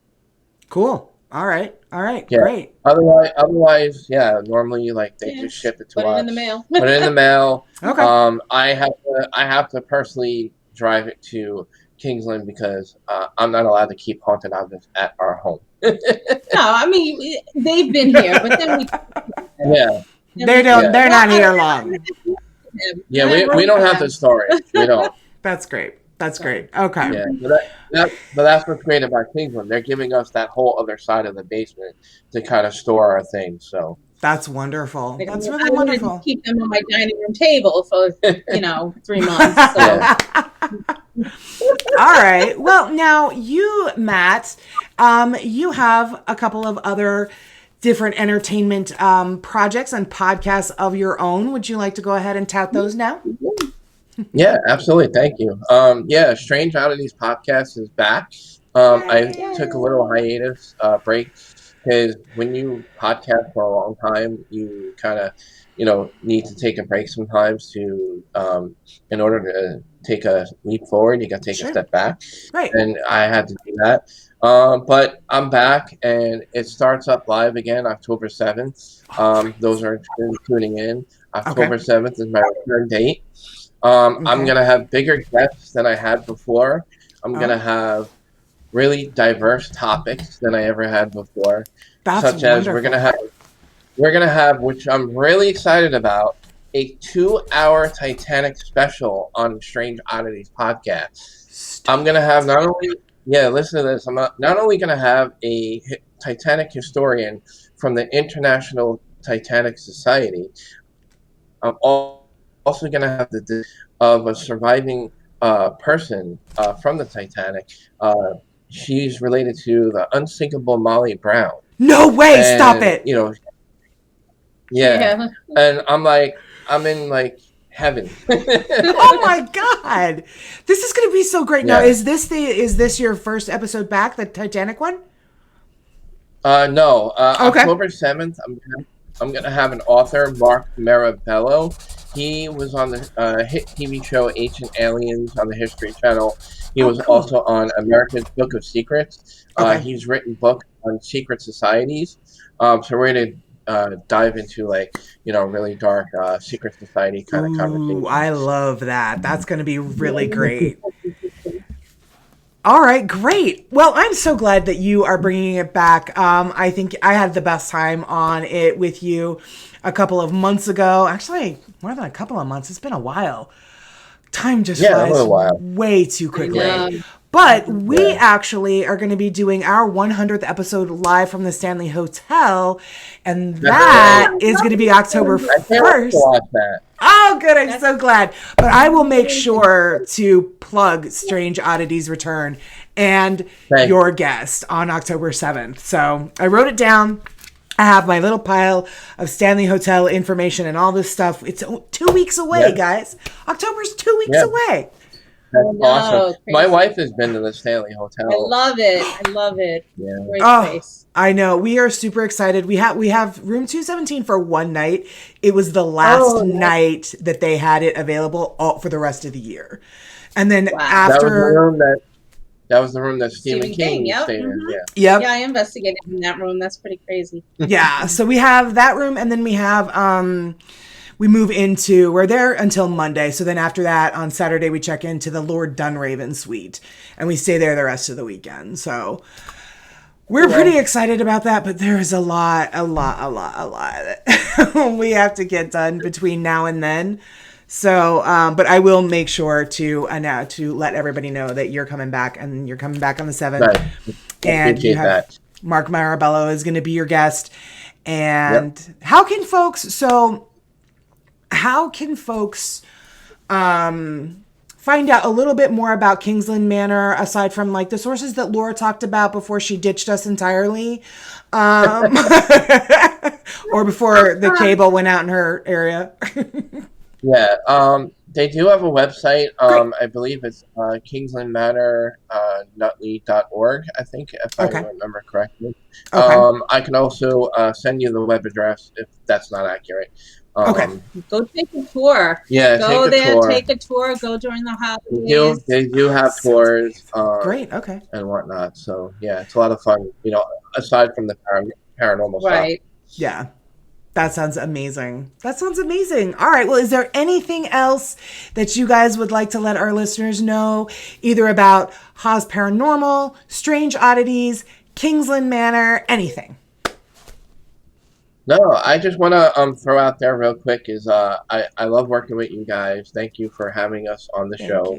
All right. Yeah. Great. Otherwise, yeah. Normally, they Yeah, just ship it to put us. it in the mail. Put it in the mail. Okay. I have to personally drive it to Kingsland because I'm not allowed to keep haunted objects at our home. No, I mean they've been here, but then Yeah. They're not here long. Yeah. We don't have the storage. We don't. That's great. Okay. Yeah. But that's what's great about Kingsland. They're giving us that whole other side of the basement to kind of store our things. So. That's wonderful. That's I really wanted wonderful. to keep them on my dining room table for 3 months. So. Yeah. All right. Well, now you, Matt, you have a couple of other different entertainment projects and podcasts of your own. Would you like to go ahead and tout those now? Yeah, absolutely. Thank you. Yeah, Strange Oddities podcast is back. I took a little hiatus break because when you podcast for a long time, you kind of, need to take a break sometimes to, in order to take a leap forward, you got to take a step back. Right. And I had to do that. But I'm back, and it starts up live again October 7th. Those are tuning in. October 7th is my return date. I'm going to have bigger guests than I had before. I'm going to have really diverse topics than I ever had before. That's such wonderful. as we're going to have, which I'm really excited about, a 2-hour Titanic special on Strange Oddities podcast. I'm going to have listen to this. I'm not only going to have a Titanic historian from the International Titanic Society, I'm also going to have the of a surviving person from the Titanic. She's related to the unsinkable Molly Brown. No way! Stop it! Yeah. And I'm in like heaven. Oh my God. This is going to be so great. Now, Yeah. is this your first episode back, the Titanic one? No. Okay. October 7th, I'm gonna have an author, Mark Marabello. He was on the hit TV show Ancient Aliens on the History Channel. He was cool. also on America's Book of Secrets. Okay. He's written books on secret societies. So we're gonna dive into really dark secret society kind of conversation. Ooh, I love that. That's going to be really great. All right, great. Well, I'm so glad that you are bringing it back. I think I had the best time on it with you a couple of months ago. Actually, more than a couple of months. It's been a while. Time just flies way too quickly. But we actually are going to be doing our 100th episode live from the Stanley Hotel, and that is going to be October 1st. Oh, good. I'm so glad. But I will make sure to plug Strange Oddities Return and your guest on October 7th. So I wrote it down. I have my little pile of Stanley Hotel information and all this stuff. It's 2 weeks away, guys. October's 2 weeks away. That's awesome. Crazy. My wife has been to the Stanley Hotel. I love it. Yeah. Great place. I know. We are super excited. We have room 217 for one night. It was the last night that they had it available for the rest of the year. And then after that was the room that Stephen King stayed in. Yeah, I investigated in that room. That's pretty crazy. Yeah. So we have that room, and then we have we're there until Monday. So then after that, on Saturday, we check into the Lord Dunraven suite, and we stay there the rest of the weekend. So we're pretty excited about that, but there's a lot we have to get done between now and then. So, but I will make sure to let everybody know that you're coming back, and you're coming back on the 7th. Right. And you have Mark Marabello is going to be your guest. And how can folks find out a little bit more about Kingsland Manor, aside from like the sources that Laura talked about before she ditched us entirely, or before the cable went out in her area? They do have a website. I believe it's kingslandmanor.nutley.org, I think, if I remember correctly. I can also send you the web address if that's not accurate. Go take a tour. Yeah, take a tour. Go during the holidays. They do have tours. Great. Okay. And whatnot. So yeah, it's a lot of fun. Aside from the paranormal stuff. Right. Yeah. That sounds amazing. All right. Well, is there anything else that you guys would like to let our listeners know, either about Haas Paranormal, Strange Oddities, Kingsland Manor, anything? No, I just want to throw out there real quick is I love working with you guys. Thank you for having us on the show.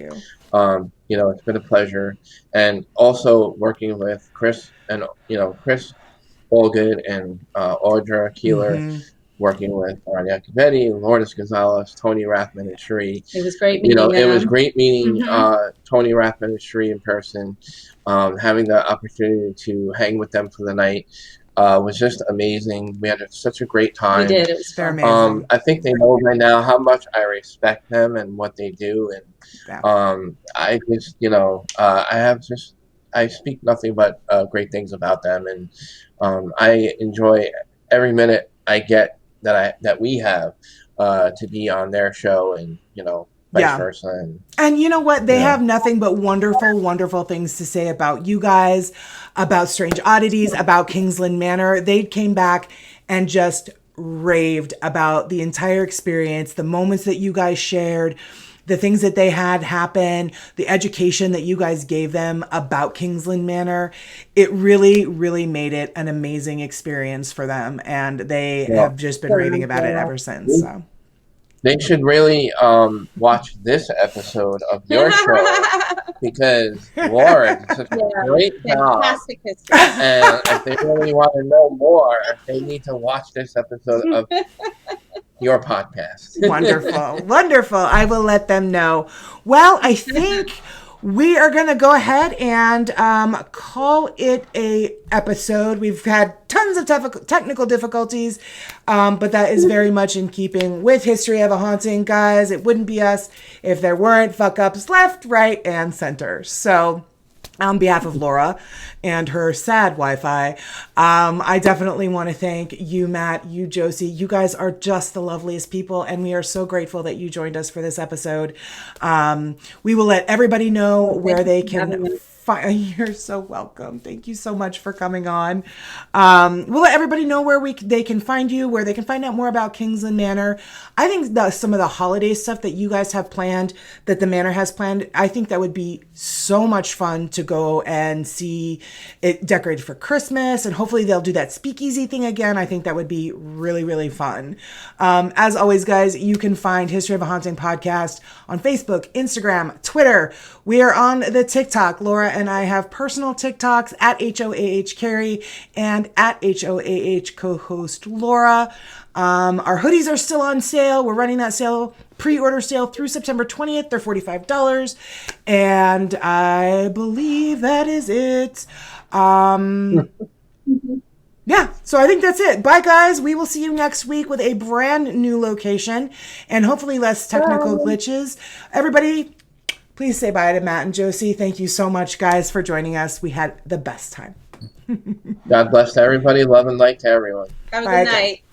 It's been a pleasure, and also working with Chris and Chris Allgood and Audra Keeler, working with Anya Cavetti, Lourdes Gonzalez, Tony Rathman, and Sheree. It was great meeting them. It was great meeting Tony Rathman and Sheree in person. Having the opportunity to hang with them for the night was just amazing. We had such a great time. We did. It was very amazing. I think they know by now how much I respect them and what they do. And I just, I speak nothing but great things about them. And I enjoy every minute I get that we have to be on their show, and vice versa. And you know what? They have nothing but wonderful, wonderful things to say about you guys, about Strange Oddities, about Kingsland Manor. They came back and just raved about the entire experience, the moments that you guys shared, the things that they had happen, the education that you guys gave them about Kingsland Manor. It really, really made it an amazing experience for them. And they have just been raving about it ever since. So. They should really watch this episode of your show, because Laura did such a great job. And if they really want to know more, they need to watch this episode of your podcast. Wonderful. I will let them know. Well, I think we are going to go ahead and call it a episode. We've had tons of technical difficulties, but that is very much in keeping with History of a Haunting, guys. It wouldn't be us if there weren't fuck-ups left, right, and center. So on behalf of Laura and her sad Wi-Fi, I definitely want to thank you, Matt, you, Josie. You guys are just the loveliest people, and we are so grateful that you joined us for this episode. We will let everybody know where they can find. You're so welcome. Thank you so much for coming on. We'll let everybody know where they can find you, where they can find out more about Kingsland Manor. I think some of the holiday stuff that you guys have planned, that the Manor has planned, I think that would be so much fun to go and see it decorated for Christmas, and hopefully they'll do that speakeasy thing again. I think that would be really, really fun. As always, guys, you can find History of a Haunting podcast on Facebook, Instagram, Twitter. We are on the TikTok. Laura and I have personal TikToks at HoAH Carrie and at HoAH co-host Laura. Our hoodies are still on sale. We're running that sale, pre-order sale through September 20th. They're $45. And I believe that is it. Yeah, so I think that's it. Bye, guys. We will see you next week with a brand new location and hopefully less technical glitches. Everybody, please say bye to Matt and Josie. Thank you so much, guys, for joining us. We had the best time. God bless everybody. Love and light to everyone. Have a good night.